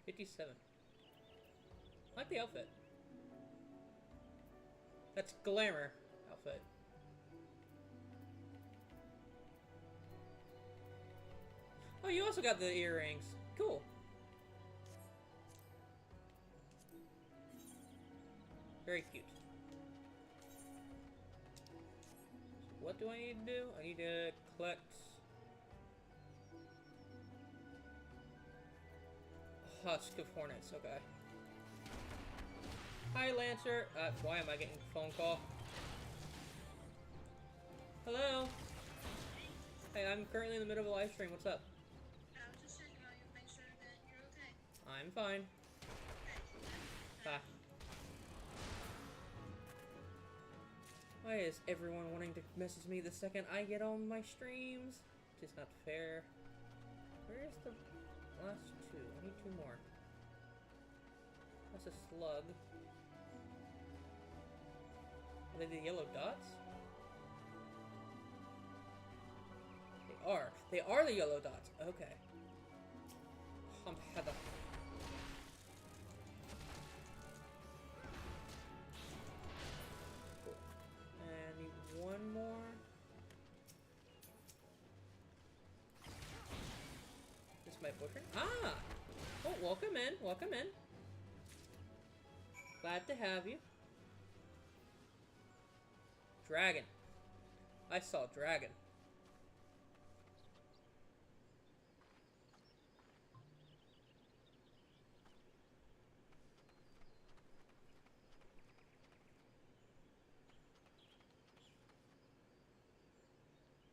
$57. I like the outfit. That's glamour outfit. Oh, you also got the earrings. Cool. Very cute. So what do I need to do? I need to collect... Husk of Hornets, okay. Hi, Lancer. Why am I getting a phone call? Hello? Hey, I'm currently in the middle of a live stream. What's up? I was just checking on you to make sure that you're okay. I'm fine. Bye. Why is everyone wanting to message me the second I get on my streams? It's not fair. Where's the last two? I need two more. That's a slug. Are they the yellow dots? They are. They are the yellow dots. Okay. I'm Heather. Cool. And need one more. This is my boyfriend. Ah! Oh, welcome in. Welcome in. Glad to have you. Dragon. I saw dragon.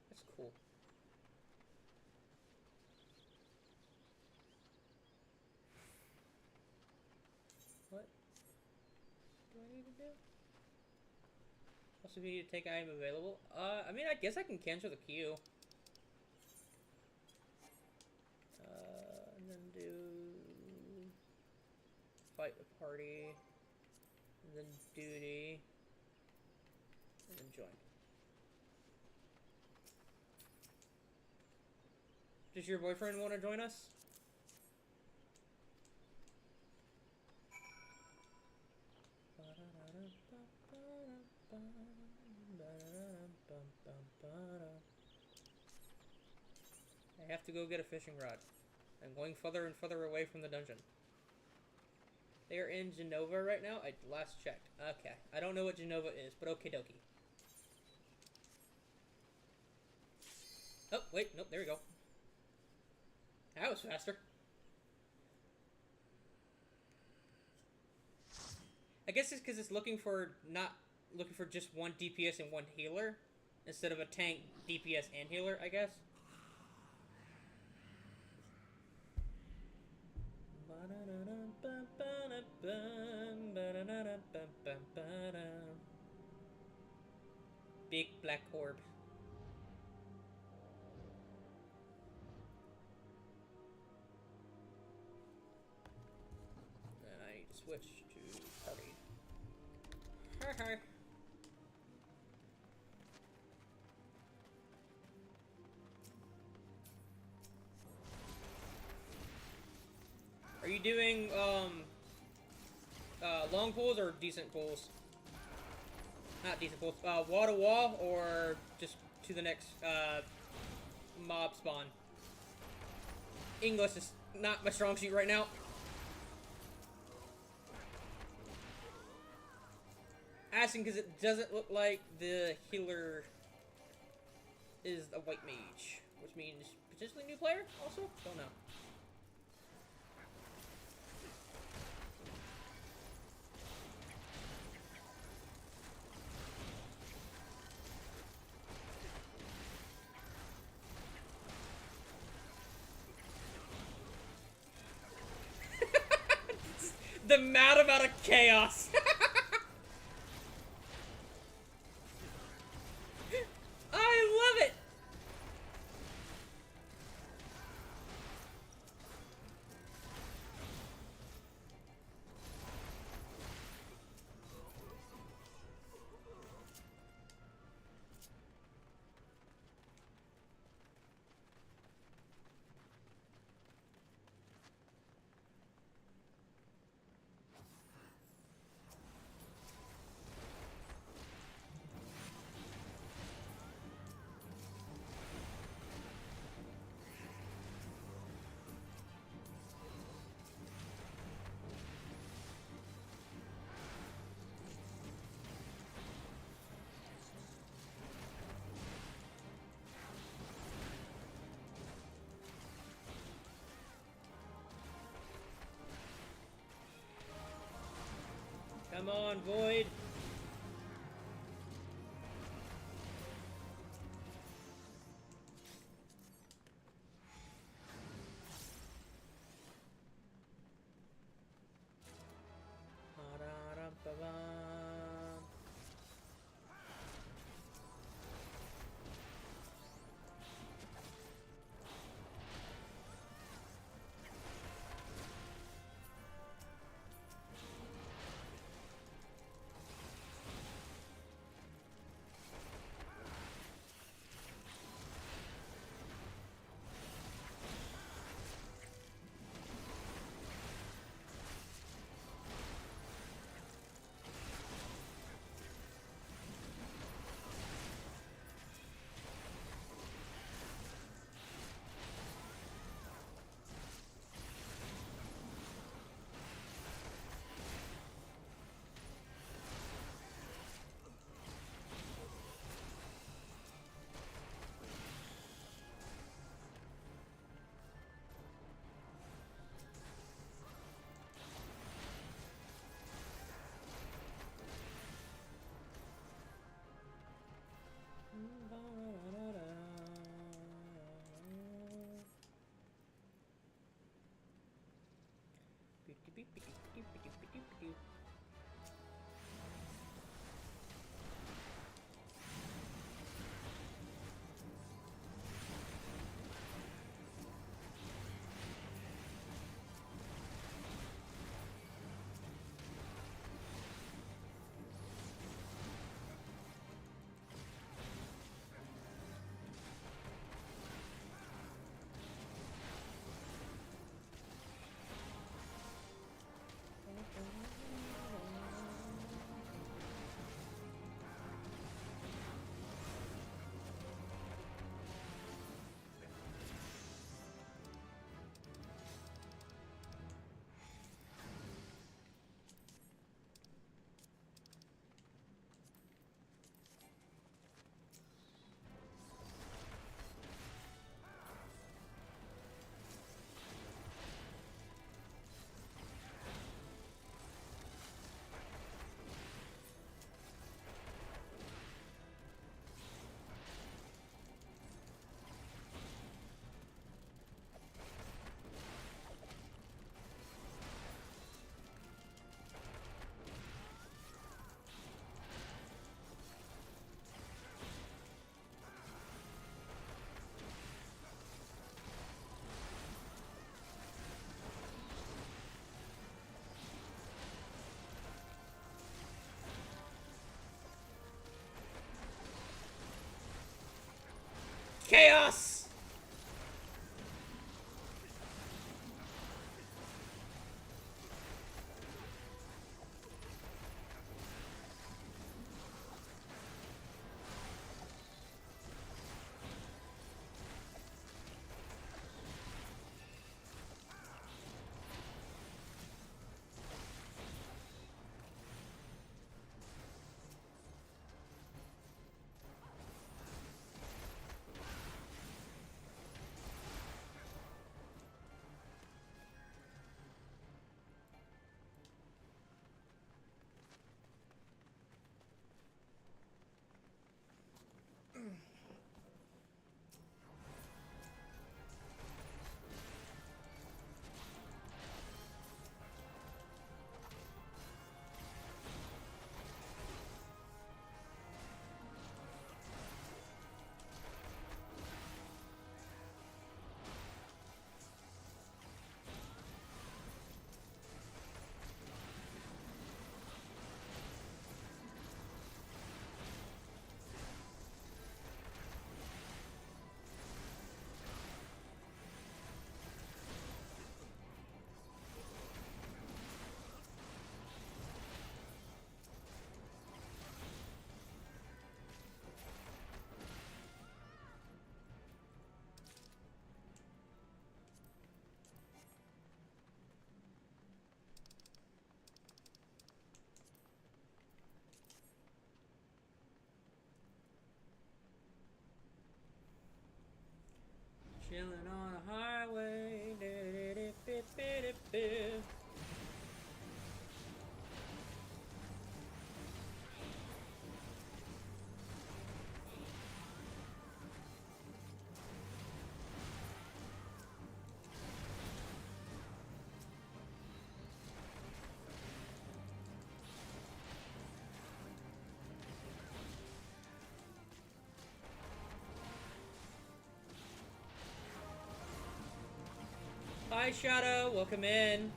That's cool. What do I need to do? Also, if you need to take item available. I mean, I guess I can cancel the queue. And then do fight a party, and then duty, and then join. Does your boyfriend want to join us? I have to go get a fishing rod. I'm going further and further away from the dungeon. They are in Genova right now? I last checked. Okay. I don't know what Genova is, but okie dokie. Oh, wait. Nope, there we go. That was faster. I guess it's because it's looking for just one DPS and one healer instead of a tank, DPS, and healer, I guess. Big black orb. And I need to switch to party. Hi. Are you doing long pulls or decent pulls? Not decent pulls. Wall to wall or just to the next mob spawn? English is not my strong suit right now. Asking because it doesn't look like the healer is a white mage, which means potentially new player. Also, don't know. The mad amount of chaos. I love it. Come on, Void. chaos! Chilling on a highway. Hi, Shadow. Welcome in.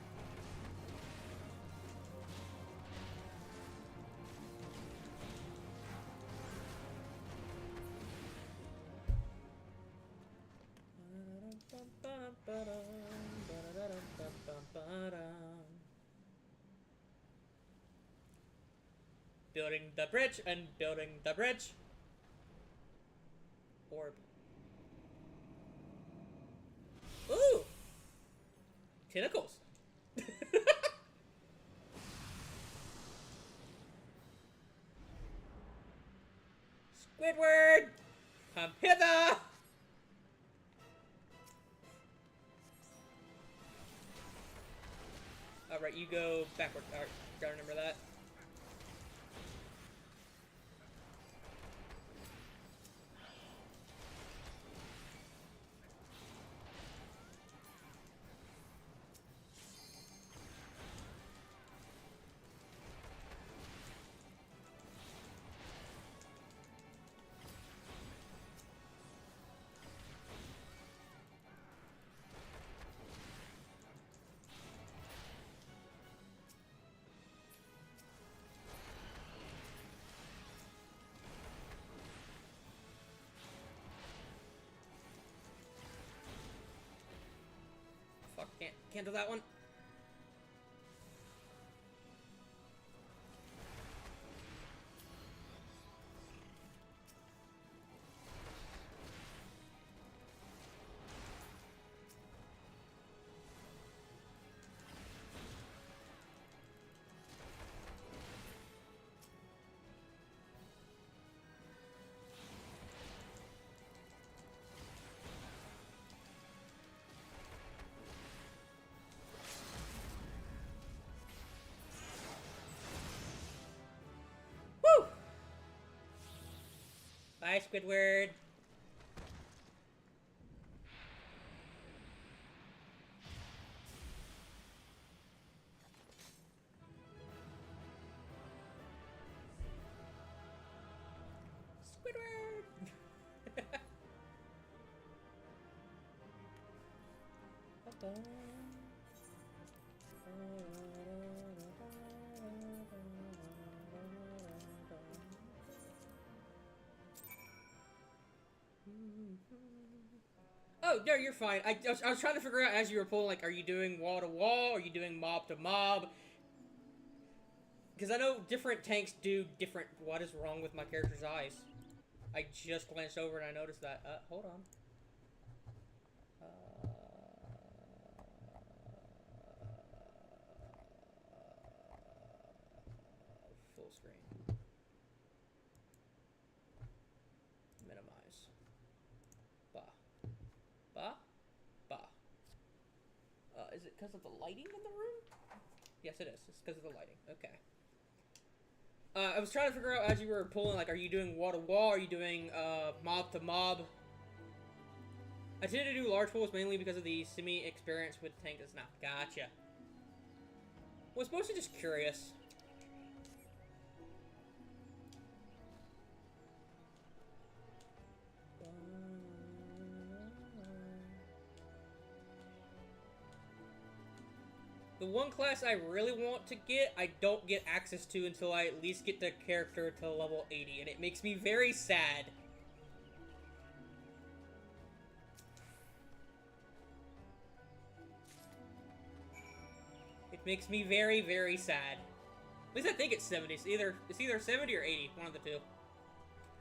Building the bridge and building the bridge. Orb. Ooh! Tentacles. Squidward! Come hither! Alright, you go backward. Alright, gotta remember that. Fuck, can't do that one. Woo! Bye, Squidward. Squidward! Oh, no, you're fine. I was trying to figure out as you were pulling, like, are you doing wall to wall? Are you doing mob to mob? Because I know different tanks do different... What is wrong with my character's eyes? I just glanced over and I noticed that. Hold on. Full screen. Minimize. Bah. Bah? Bah. Is it because of the lighting in the room? Yes, it is. It's because of the lighting. Okay. I was trying to figure out as you were pulling, like, are you doing wall to wall? Are you doing, mob to mob? I tend to do large pulls mainly because of the semi-experience with tank is not. Gotcha. Was mostly just curious. The one class I really want to get, I don't get access to until I at least get the character to level 80, and it makes me very sad. It makes me very, very sad. At least I think it's 70. It's either 70 or 80, one of the two.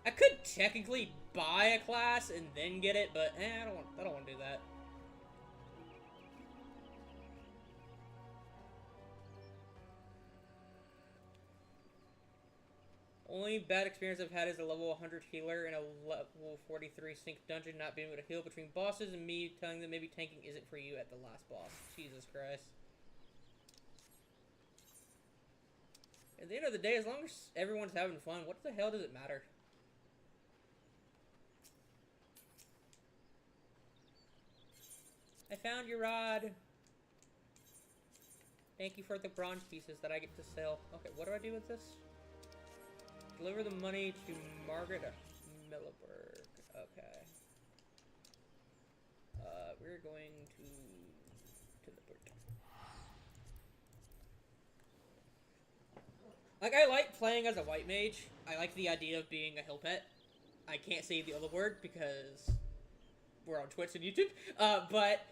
I could technically buy a class and then get it, but I don't want to do that. Only bad experience I've had is a level 100 healer in a level 43 sync dungeon not being able to heal between bosses and me telling them maybe tanking isn't for you at the last boss. Jesus Christ. At the end of the day, as long as everyone's having fun, what the hell does it matter? I found your rod. Thank you for the bronze pieces that I get to sell. Okay, what do I do with this? Deliver the money to Margaret Milliberg. Okay. We're going to the port. Like, I like playing as a white mage. I like the idea of being a hill pet. I can't say the other word because we're on Twitch and YouTube. But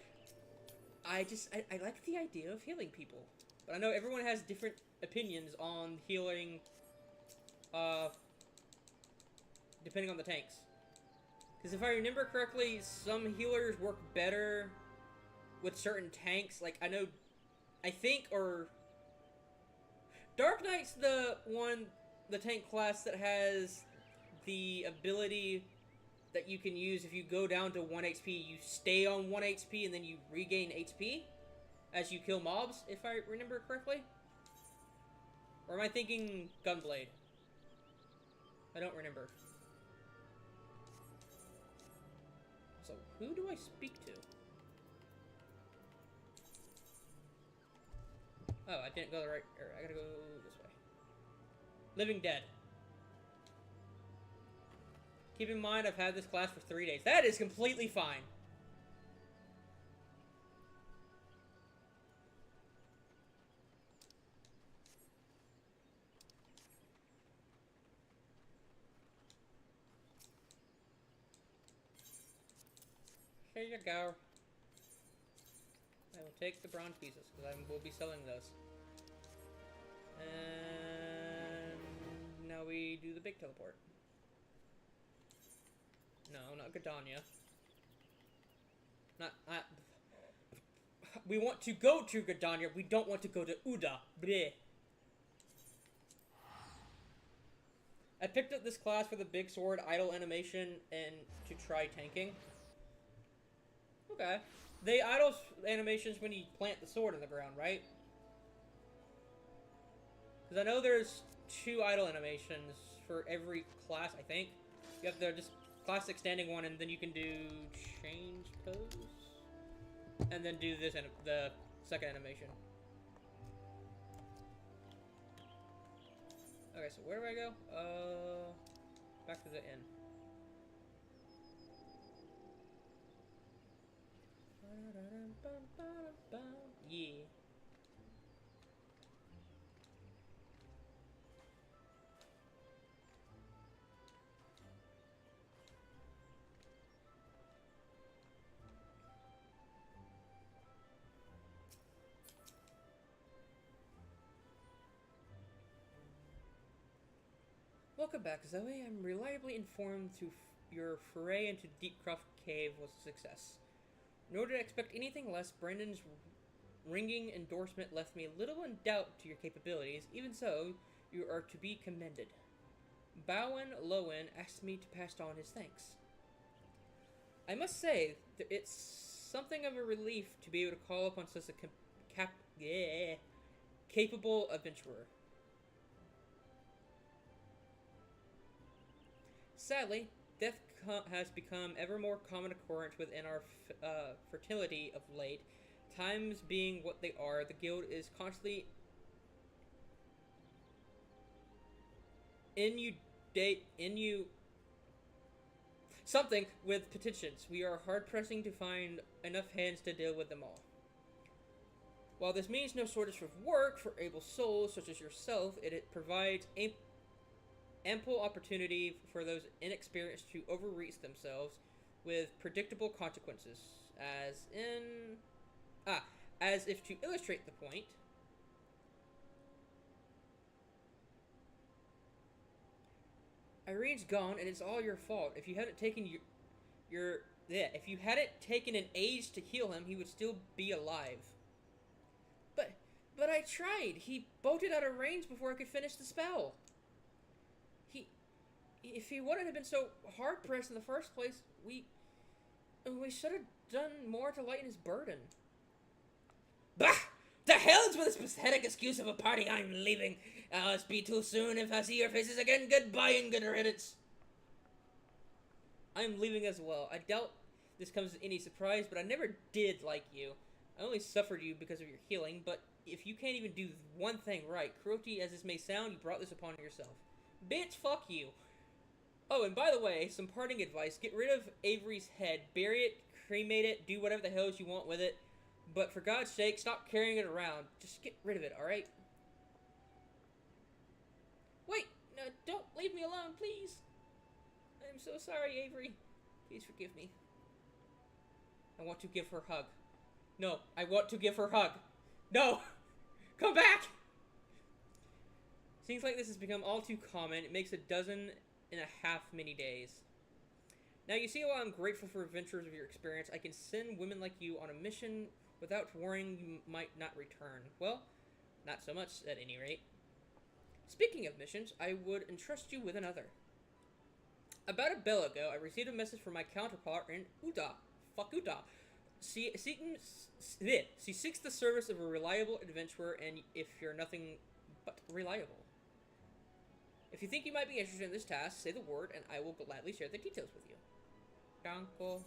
I like the idea of healing people. But I know everyone has different opinions on healing, depending on the tanks. Because if I remember correctly, some healers work better with certain tanks. Like, I think, Dark Knight's the tank class that has the ability that you can use if you go down to 1 HP, you stay on 1 HP and then you regain HP as you kill mobs, if I remember correctly. Or am I thinking Gunblade? I don't remember. So, who do I speak to? Oh, I didn't go the right... I gotta go this way. Living Dead. Keep in mind, I've had this class for 3 days. That is completely fine. Here you go. I will take the bronze pieces, because I will be selling those. And now we do the big teleport. No, not Gadania. We want to go to Gadania, we don't want to go to Uda. Bleh. I picked up this class for the big sword idle animation and to try tanking. Okay. They idle animations when you plant the sword in the ground, right? Because I know there's 2 idle animations for every class, I think. You have the just classic standing one, and then you can do change pose. And then do this, the second animation. Okay, so where do I go? Back to the inn. Yeah. Welcome back, Zoe. I'm reliably informed your foray into Deepcroft Cave was a success. Nor did I expect anything less. Brendan's ringing endorsement left me little in doubt to your capabilities. Even so, you are to be commended. Bowen Lowen asked me to pass on his thanks. I must say, it's something of a relief to be able to call upon such a capable adventurer. Sadly, death has become ever more common occurrence within our fertility of late. Times being what they are, the guild is constantly something with petitions. We are hard-pressing to find enough hands to deal with them all. While this means no shortage of work for able souls such as yourself, it provides ample opportunity for those inexperienced to overreach themselves with predictable consequences. As if to illustrate the point, Irene's gone, and it's all your fault. If you hadn't taken if you hadn't taken an age to heal him, he would still be alive. But I tried. He bolted out of range before I could finish the spell. If he wouldn't have been so hard pressed in the first place, we should have done more to lighten his burden. Bah! The hell's with this pathetic excuse of a party? I'm leaving. It's be too soon. If I see your faces again, goodbye and good riddance. I'm leaving as well. I doubt this comes as any surprise, but I never did like you. I only suffered you because of your healing, but if you can't even do one thing right, cruelty as this may sound, you brought this upon yourself. Bitch, fuck you. Oh, and by the way, some parting advice. Get rid of Avery's head. Bury it, cremate it, do whatever the hell you want with it. But for God's sake, stop carrying it around. Just get rid of it, alright? Wait! No, don't leave me alone, please! I'm so sorry, Avery. Please forgive me. I want to give her a hug. No, I want to give her a hug. No! Come back! Seems like this has become all too common. It makes 12.5 many days. Now, you see, while I'm grateful for adventures of your experience, I can send women like you on a mission without worrying you might not return. Well, not so much, at any rate. Speaking of missions, I would entrust you with another. About a bell ago, I received a message from my counterpart in Uda. Fuck Uda. She seeks the service of a reliable adventurer, and if you're nothing but reliable. If you think you might be interested in this task, say the word, and I will gladly share the details with you. Danko.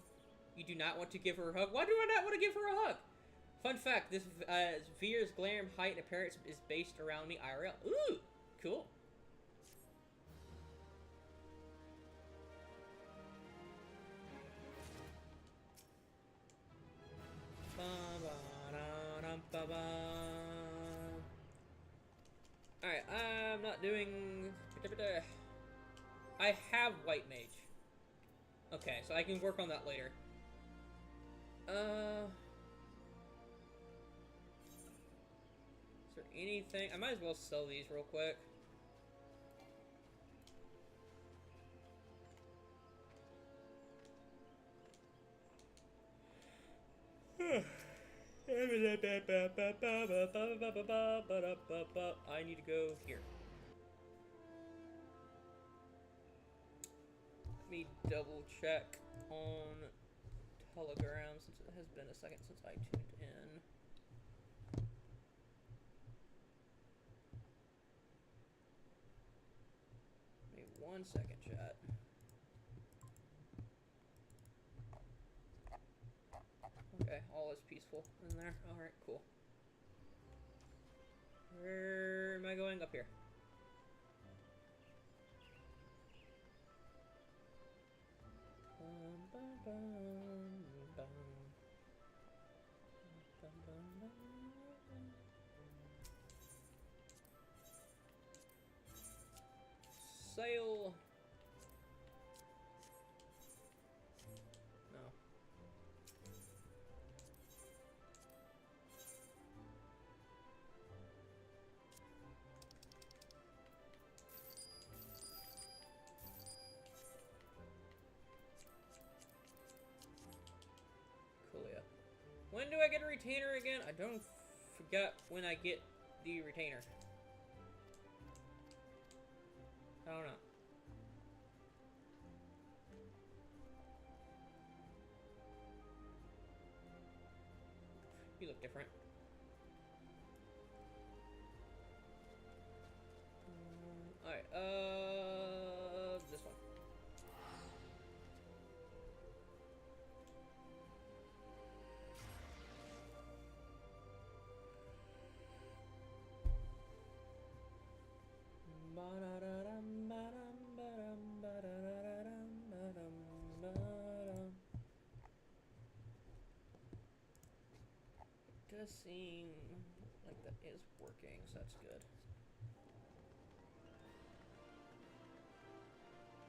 You do not want to give her a hug? Why do I not want to give her a hug? Fun fact, this Veer's glam, height, and appearance is based around me IRL. Ooh, cool. Alright, I'm not doing... I have White Mage. Okay, so I can work on that later. Is there anything? I might as well sell these real quick. I need to go here. Let me double check on Telegram since it has been a second since I tuned in. Give me 1 second, chat. Okay, all is peaceful in there. Alright, cool. Where am I going? Up here. Sail. No. When do I get a retainer again? I don't forget when I get the retainer. I don't know. You look different. Alright, this one. Does seem like that is working, so that's good.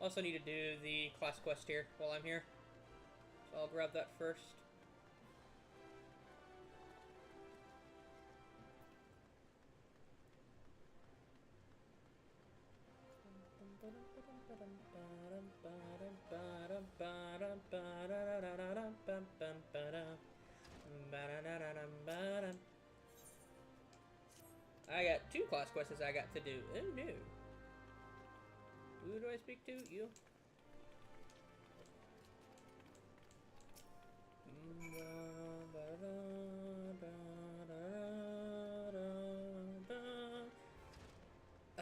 Also need to do the class quest here while I'm here, so I'll grab that first. I got 2 class quests I got to do. Oh no. Who do I speak to? You?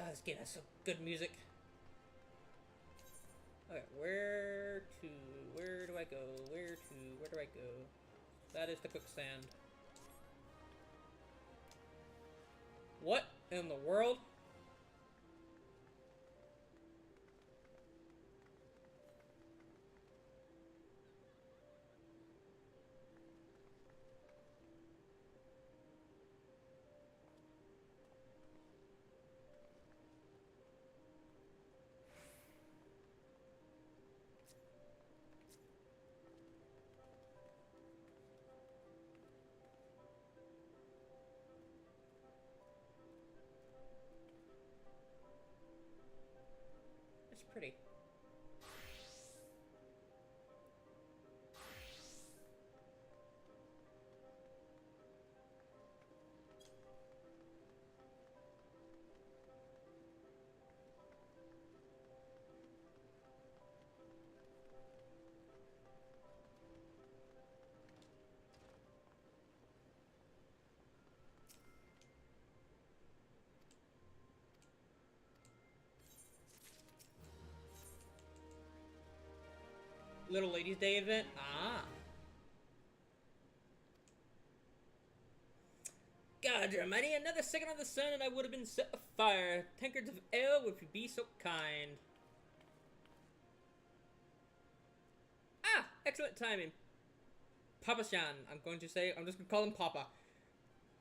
This game has some good music. Okay, where do I go? Where do I go? That is the quicksand. What in the world? It's pretty. Little Ladies Day event? Ah. God almighty, another second on the sun and I would have been set afire. Tankards of ale, if you be so kind. Ah! Excellent timing. Papa-chan, I'm just gonna call him Papa.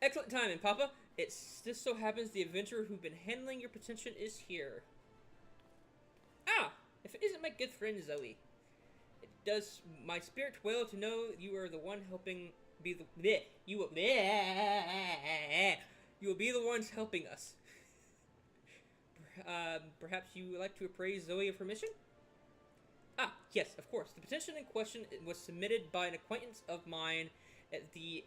Excellent timing, Papa. It just so happens the adventurer who's been handling your petition is here. Ah! If it isn't my good friend Zoe. It does my spirit well to know you are the one helping be the bleh, you will be the ones helping us. Perhaps you would like to appraise Zoe of her mission? Ah, yes, of course. The petition in question was submitted by an acquaintance of mine at the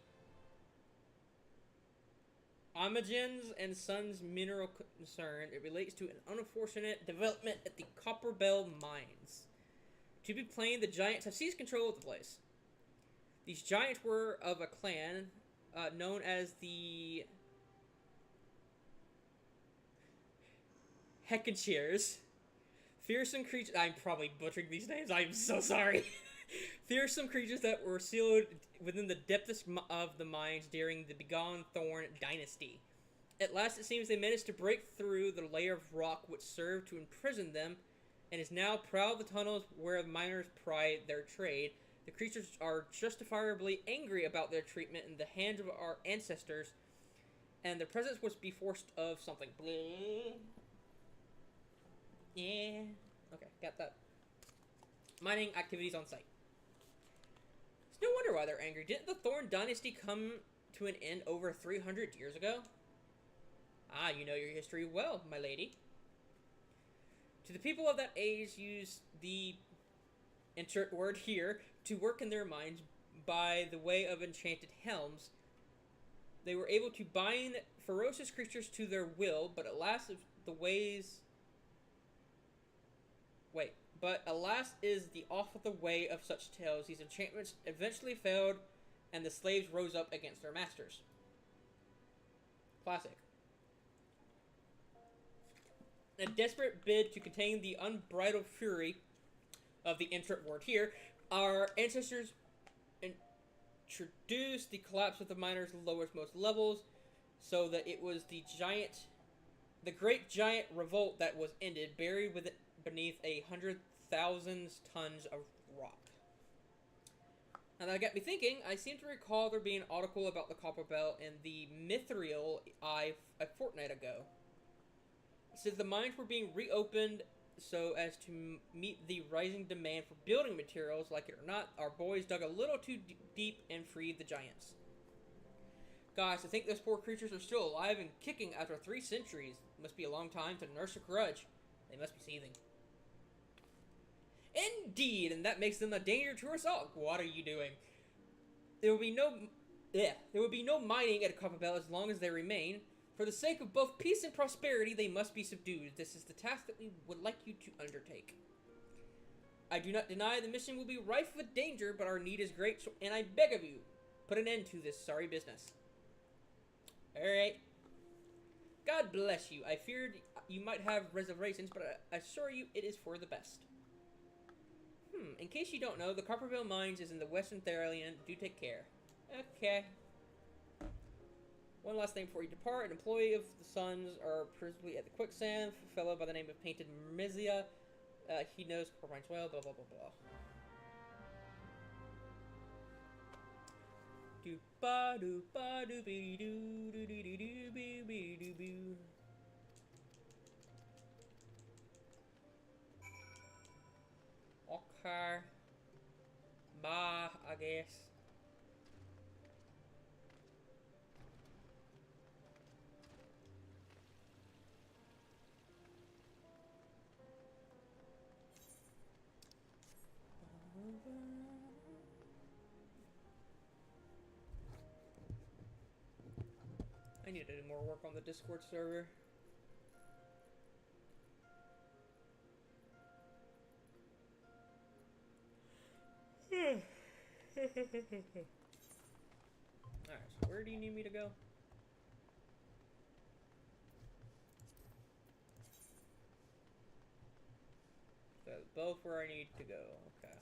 Amagens and Sons Mineral Concern. It relates to an unfortunate development at the Copper Bell Mines. To be plain, the Giants have seized control of the place. These Giants were of a clan known as the Heckencheers. Fearsome creatures. I'm probably butchering these names. I'm so sorry. Fearsome creatures that were sealed within the depths of the mines during the Begone Thorn dynasty. At last, it seems they managed to break through the layer of rock which served to imprison them, and is now proud of the tunnels where miners ply their trade. The creatures are justifiably angry about their treatment in the hands of our ancestors, and their presence must be forced of something. Yeah. Okay, got that. Mining activities on site. It's no wonder why they're angry. Didn't the Thorn Dynasty come to an end over 300 years ago? Ah, you know your history well, my lady. To the people of that age, use the insert word here to work in their mines by the way of enchanted helms. They were able to bind ferocious creatures to their will, but alas is the off of the way of such tales. These enchantments eventually failed, and the slaves rose up against their masters. Classic. In a desperate bid to contain the unbridled fury of the entrant ward here, our ancestors introduced the collapse of the miners' lowermost levels, so that it was the great giant revolt that was ended, buried beneath 100,000 tons of rock. Now that got me thinking. I seem to recall there being an article about the Copper Belt in the Mithril Eye a fortnight ago. It says the mines were being reopened so as to meet the rising demand for building materials. Like it or not, our boys dug a little too deep and freed the giants. Gosh, to think those poor creatures are still alive and kicking after 3 centuries. Must be a long time to nurse a grudge. They must be seething. Indeed, and that makes them a danger to us all. What are you doing? There will be no mining at Copper Belt as long as they remain. For the sake of both peace and prosperity, they must be subdued. This is the task that we would like you to undertake. I do not deny the mission will be rife with danger, but our need is great, and I beg of you, put an end to this sorry business. Alright. God bless you. I feared you might have reservations, but I assure you it is for the best. In case you don't know, the Copperville Mines is in the Western Therian. Do take care. Okay. One last thing before you depart. An employee of the Suns are presently at the quicksand. A fellow by the name of Painted Mizia. He knows Copper Mines well. Blah, blah, blah, blah. Do-ba, do-ba, do-be-doo, do-do-do-do, be-be-doo-boo. Okay. Bye, I guess. I need to do more work on the Discord server. Alright, so where do you need me to go? That's both where I need to go, okay.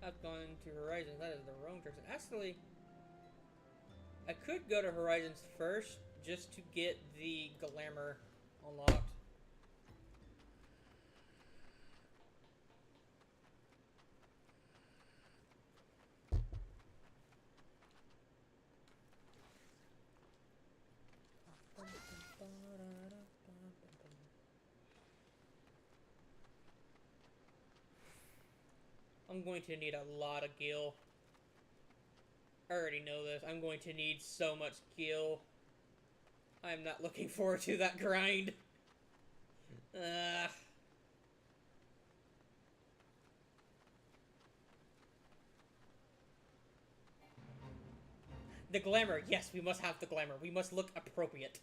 I've gone to Horizons. That is the wrong direction. Actually, I could go to Horizons first just to get the glamour unlocked. I'm going to need a lot of gil. I already know this. I'm going to need so much gil. I'm not looking forward to that grind. The glamour. Yes, we must have the glamour. We must look appropriate.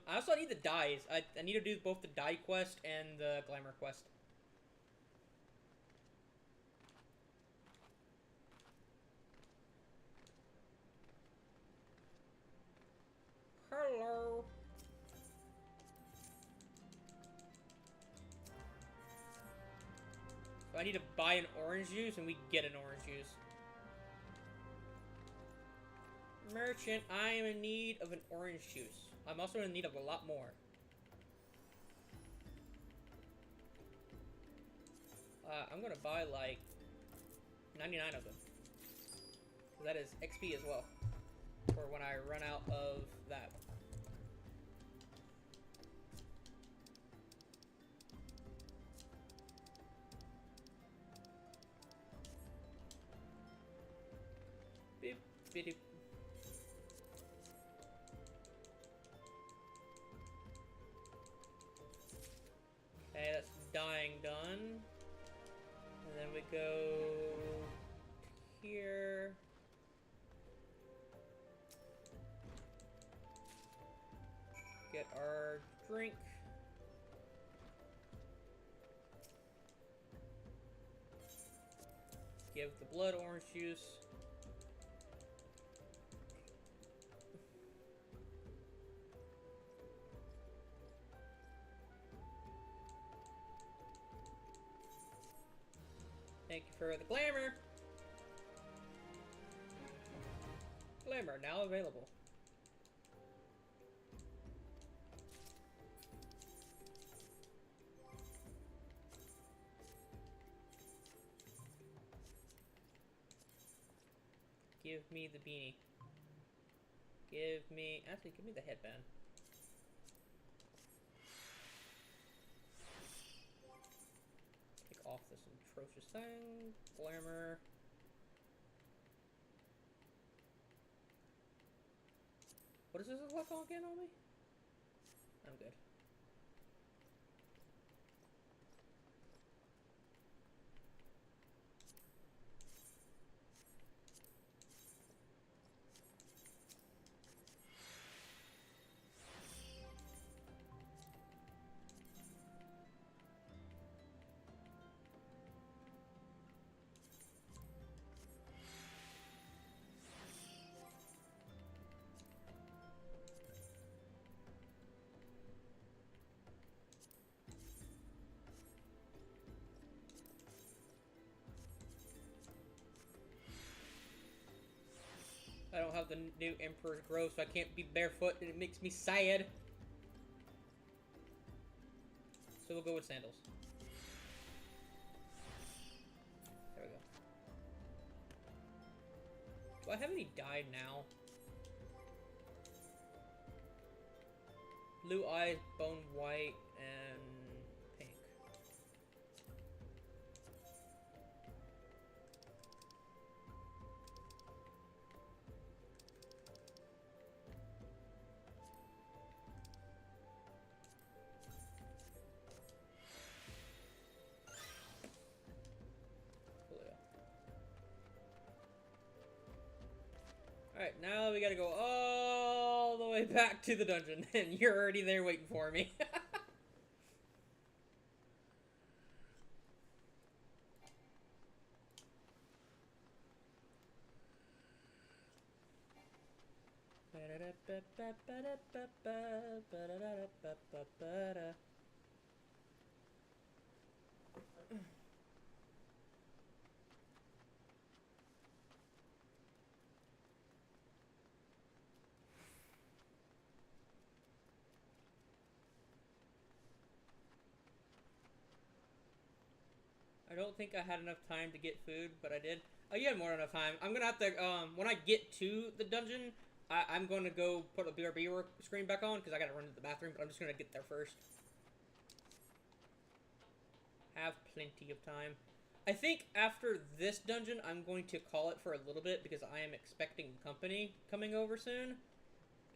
I also need the dyes. I need to do both the dye quest and the glamour quest. Hello. I need to buy an orange juice, and we get an orange juice. Merchant, I am in need of an orange juice. I'm also in need of a lot more. I'm gonna buy like 99 of them. That is XP as well. For when I run out of that. Beep, beep, beep. Okay, that's dyeing done. And then we go here. Get our drink. Give the blood orange juice. Thank you for the glamour. Glamour now available. Give me the beanie. Actually, give me the headband. Take off this atrocious thing. Glamour. What does this look like again on me? I'm good. I don't have the new Emperor's Grove, so I can't be barefoot, and it makes me sad. So we'll go with sandals. There we go. Do I have any dye now? Blue eyes, bone white, and pink. Alright, now we gotta go all the way back to the dungeon, and you're already there waiting for me. I don't think I had enough time to get food, but I did. Oh, you had more than enough time. I'm gonna have to, when I get to the dungeon, I'm gonna go put a BRB screen back on, because I gotta run to the bathroom, but I'm just gonna get there first. Have plenty of time. I think after this dungeon, I'm going to call it for a little bit, because I am expecting company coming over soon.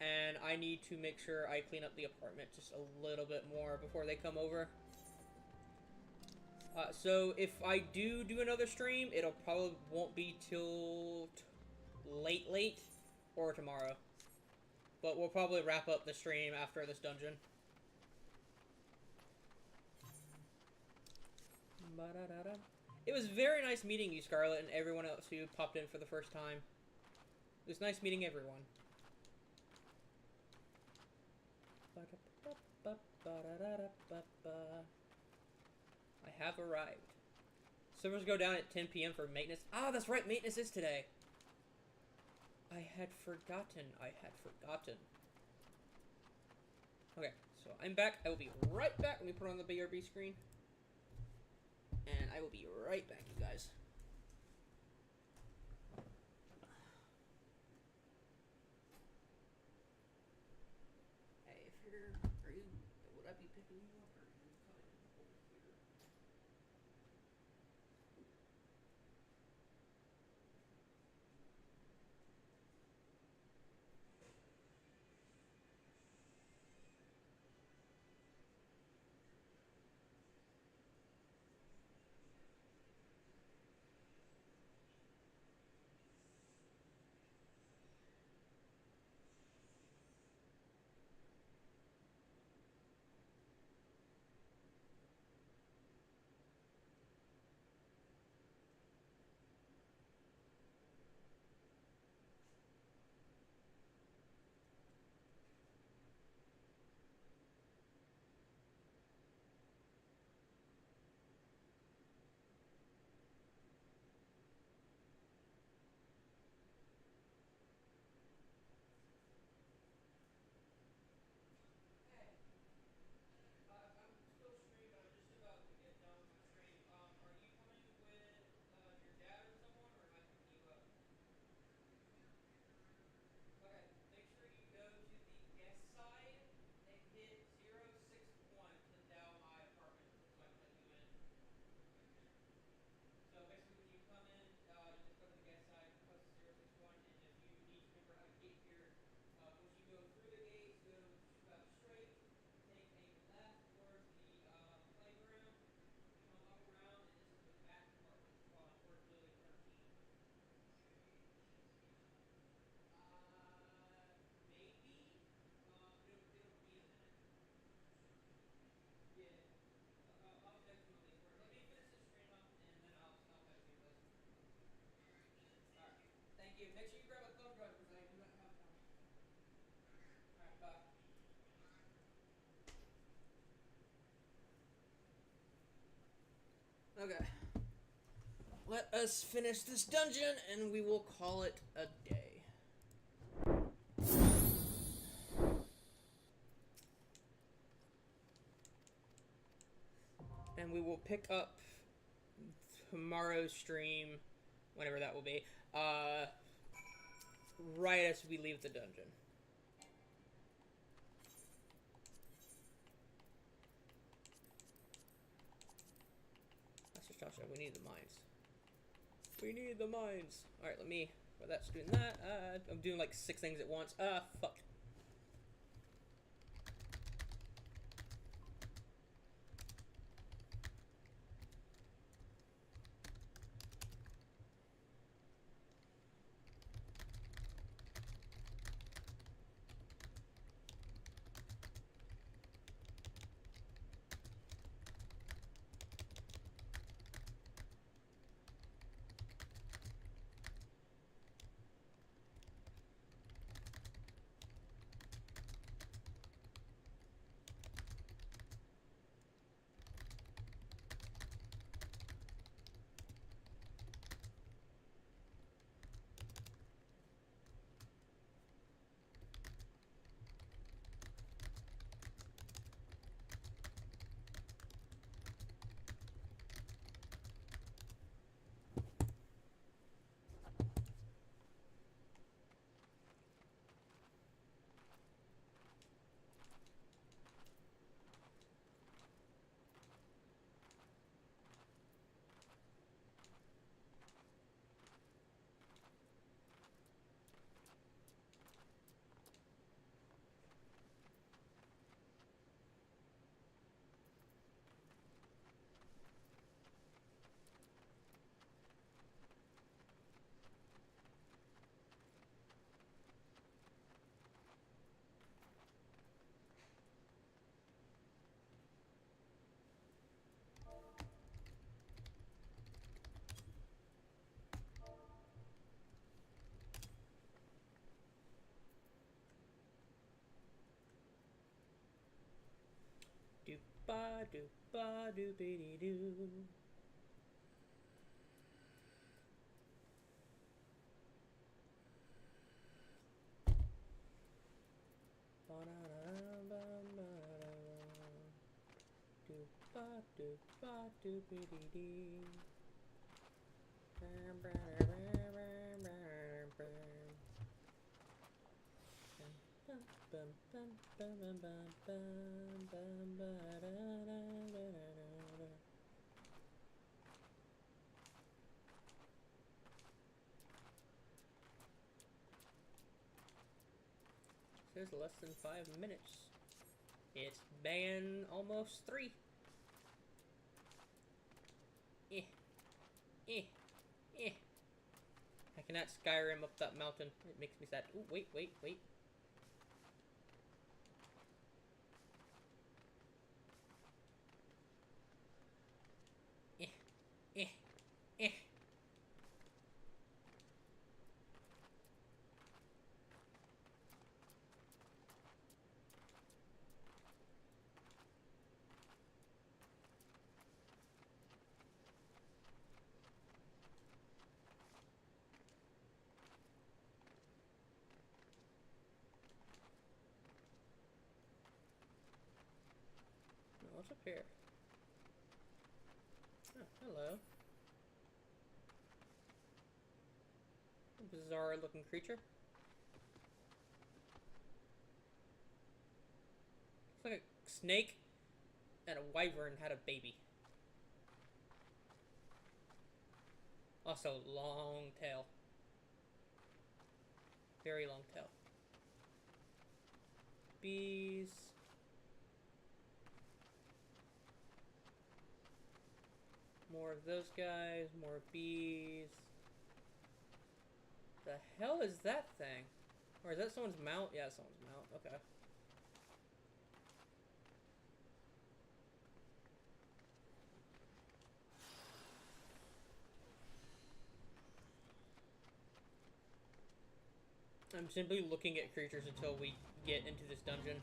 And I need to make sure I clean up the apartment just a little bit more before they come over. So if I do another stream, it'll probably won't be till late or tomorrow. But we'll probably wrap up the stream after this dungeon. It was very nice meeting you, Scarlet, and everyone else who popped in for the first time. It was nice meeting everyone. I have arrived. Servers go down at 10 p.m. for maintenance. Ah, that's right, maintenance is today. I had forgotten. Okay, so I'm back. I will be right back. Let me put on the BRB screen. And I will be right back, you guys. Hey, if you're... Would I be picking you up, or are you coming over here? I'm still streaming, but I'm just about to get done with my stream. Are you coming with your dad or someone, or am I picking you up? Okay, make sure you go to the guest side and hit 061 to dial my apartment so I can let you in. So basically when you come in, you just go to the guest side, press 061, and if you need to remember how to get here, once you go through the gates, go straight, take a left towards the playground, come up around, and this is the back apartment towards building 13. Maybe. It'll be a minute. Yeah. I'll text you a link for it. Let me finish this stream up, and then I'll text you a list. Alright. Thank you. Make sure you grab a thumb drive, because I do not have one. Alright, bye. Okay. Let us finish this dungeon, and we will call it a day. And we will pick up tomorrow's stream, whenever that will be, right as we leave the dungeon. That's just Joshua. We need the mines. We need the mines. Alright, let me... Well, that's doing that. I'm doing like 6 things at once. Fuck. Ba do ba do be doo. Says less than 5 minutes. It's been almost 3. Eh. Eh. Eh. I cannot Skyrim up that mountain. It makes me sad. Ooh, wait. Eh. Eh. Eh. What's up here? Oh, hello. Bizarre looking creature. Looks like a snake and a wyvern had a baby. Also, long tail. Very long tail. Bees. More of those guys, more bees. The hell is that thing? Or is that someone's mount? Yeah, someone's mount. Okay. I'm simply looking at creatures until we get into this dungeon.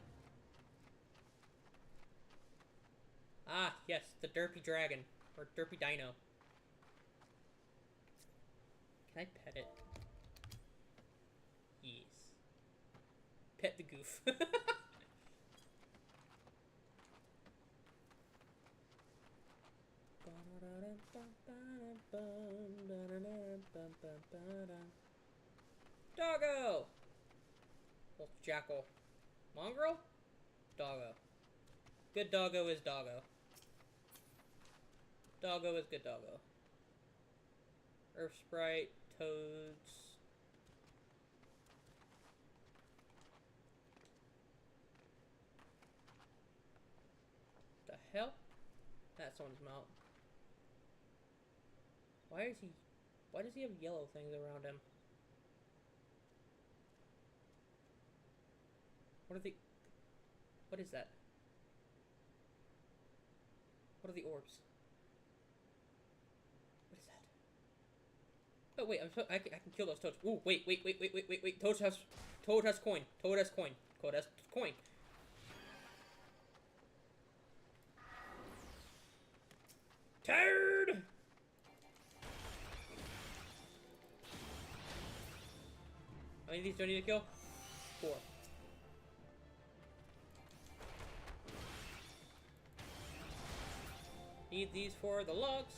Ah, yes, the derpy dragon. Or derpy dino. Can I pet it? Yes. Pet the goof. Doggo! Wolf jackal. Mongrel? Doggo. Good doggo is doggo. Doggo is good doggo. Earth sprite, toads. The hell? That's someone's mount. Why does he have yellow things around him? What is that? What are the orbs? What is that? Oh wait, I can kill those toads. Ooh, wait. Toad has coin. Toad has coin. Turd! How many of these do I need to kill? 4. Need these for the logs.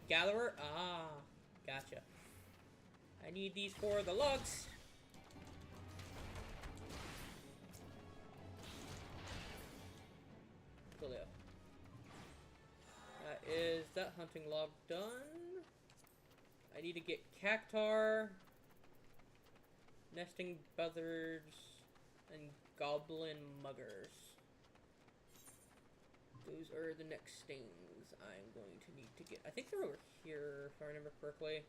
Gatherer? Ah, gotcha. I need these for the logs. Coolio. Is that hunting log done? I need to get cactar, nesting buzzards, and goblin muggers. Those are the next things I'm going to need to get. I think they're over here, if I remember correctly.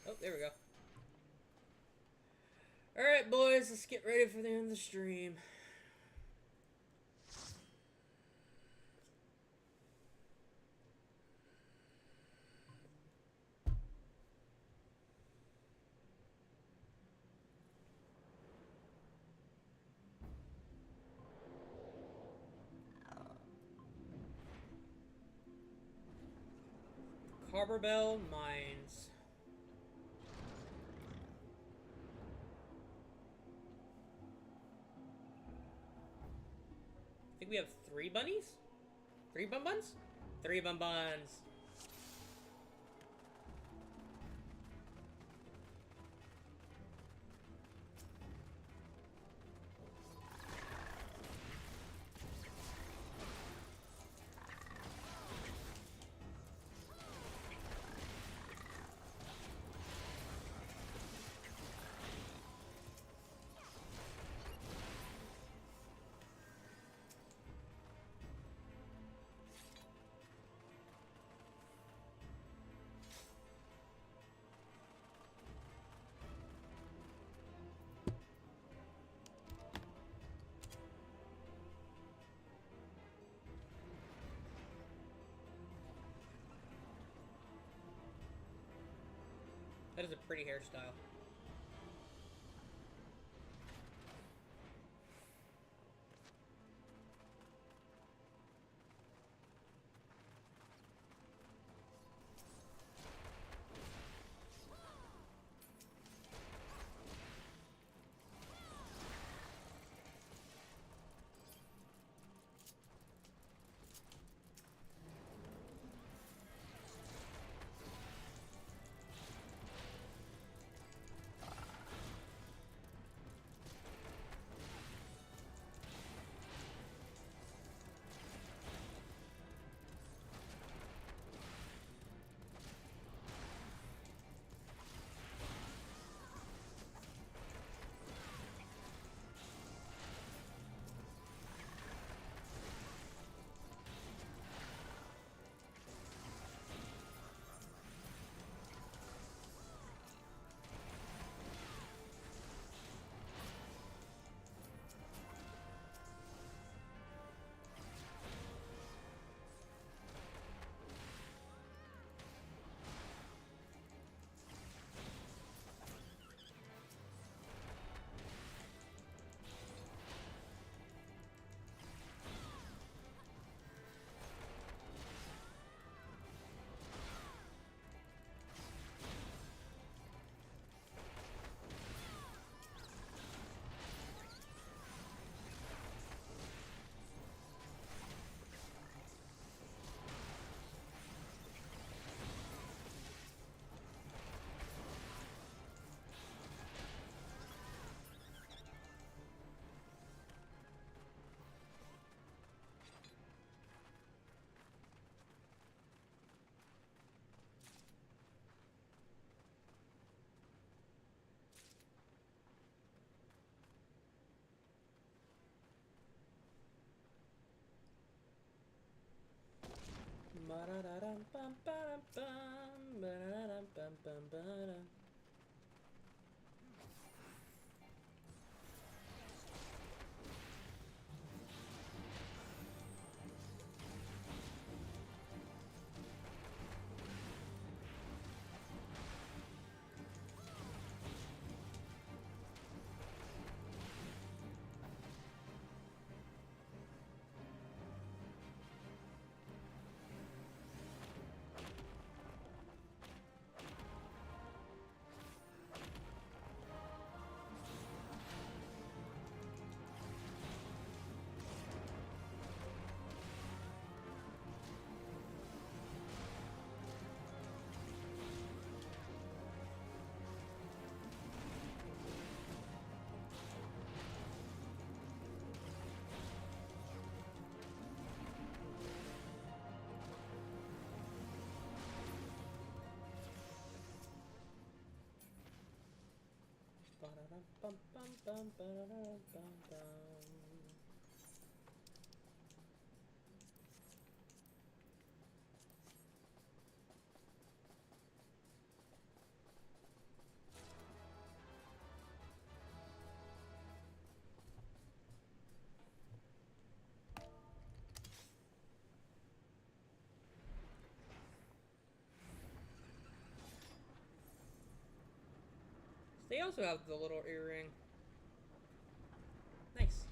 Oh, there we go. Alright, boys, let's get ready for the end of the stream. Harbor Bell, mines. I think we have 3 bunnies? 3 bun-buns? 3 bun-buns. That is a pretty hairstyle. They also have the little earring. Nice.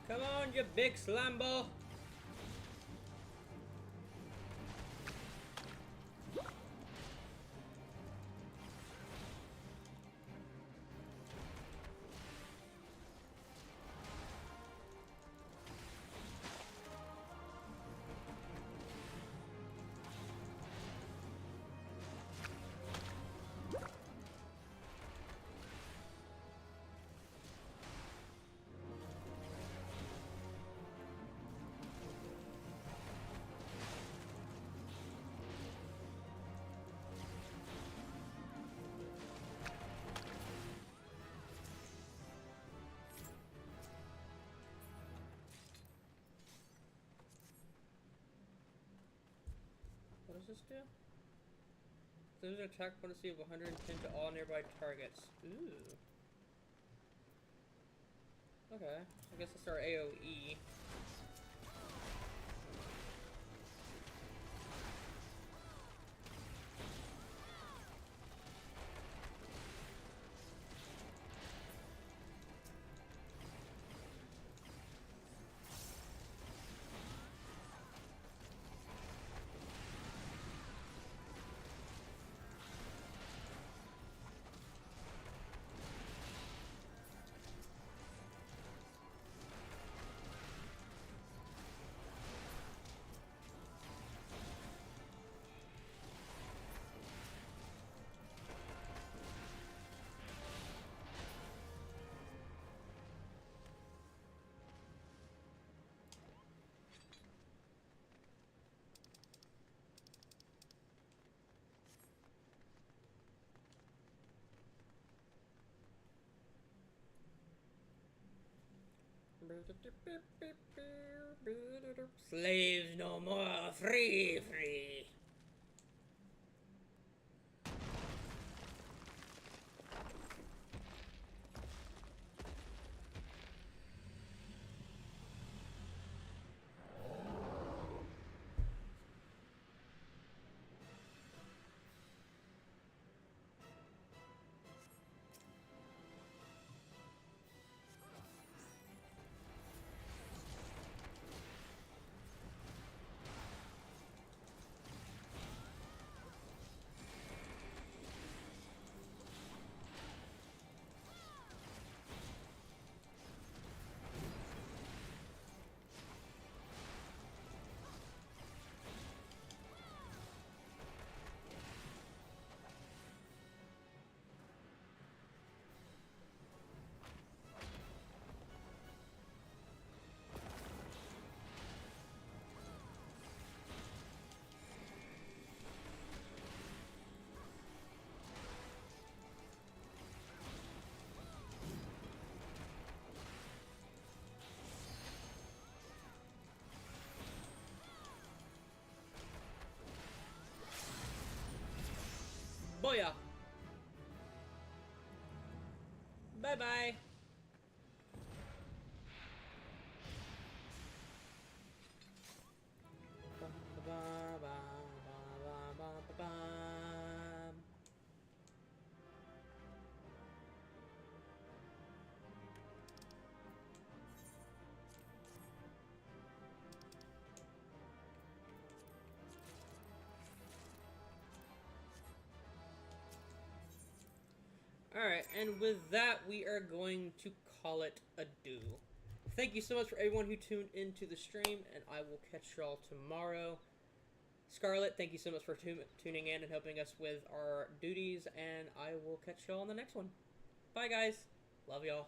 Come on, you big slambo. What does this do? There's an attack potency of 110 to all nearby targets. Ooh. Okay, I guess that's our AoE. Slaves no more, free, free. Booyah! Bye-bye! Alright, and with that, we are going to call it a do. Thank you so much for everyone who tuned into the stream, and I will catch y'all tomorrow. Scarlet, thank you so much for tuning in and helping us with our duties, and I will catch y'all on the next one. Bye, guys. Love y'all.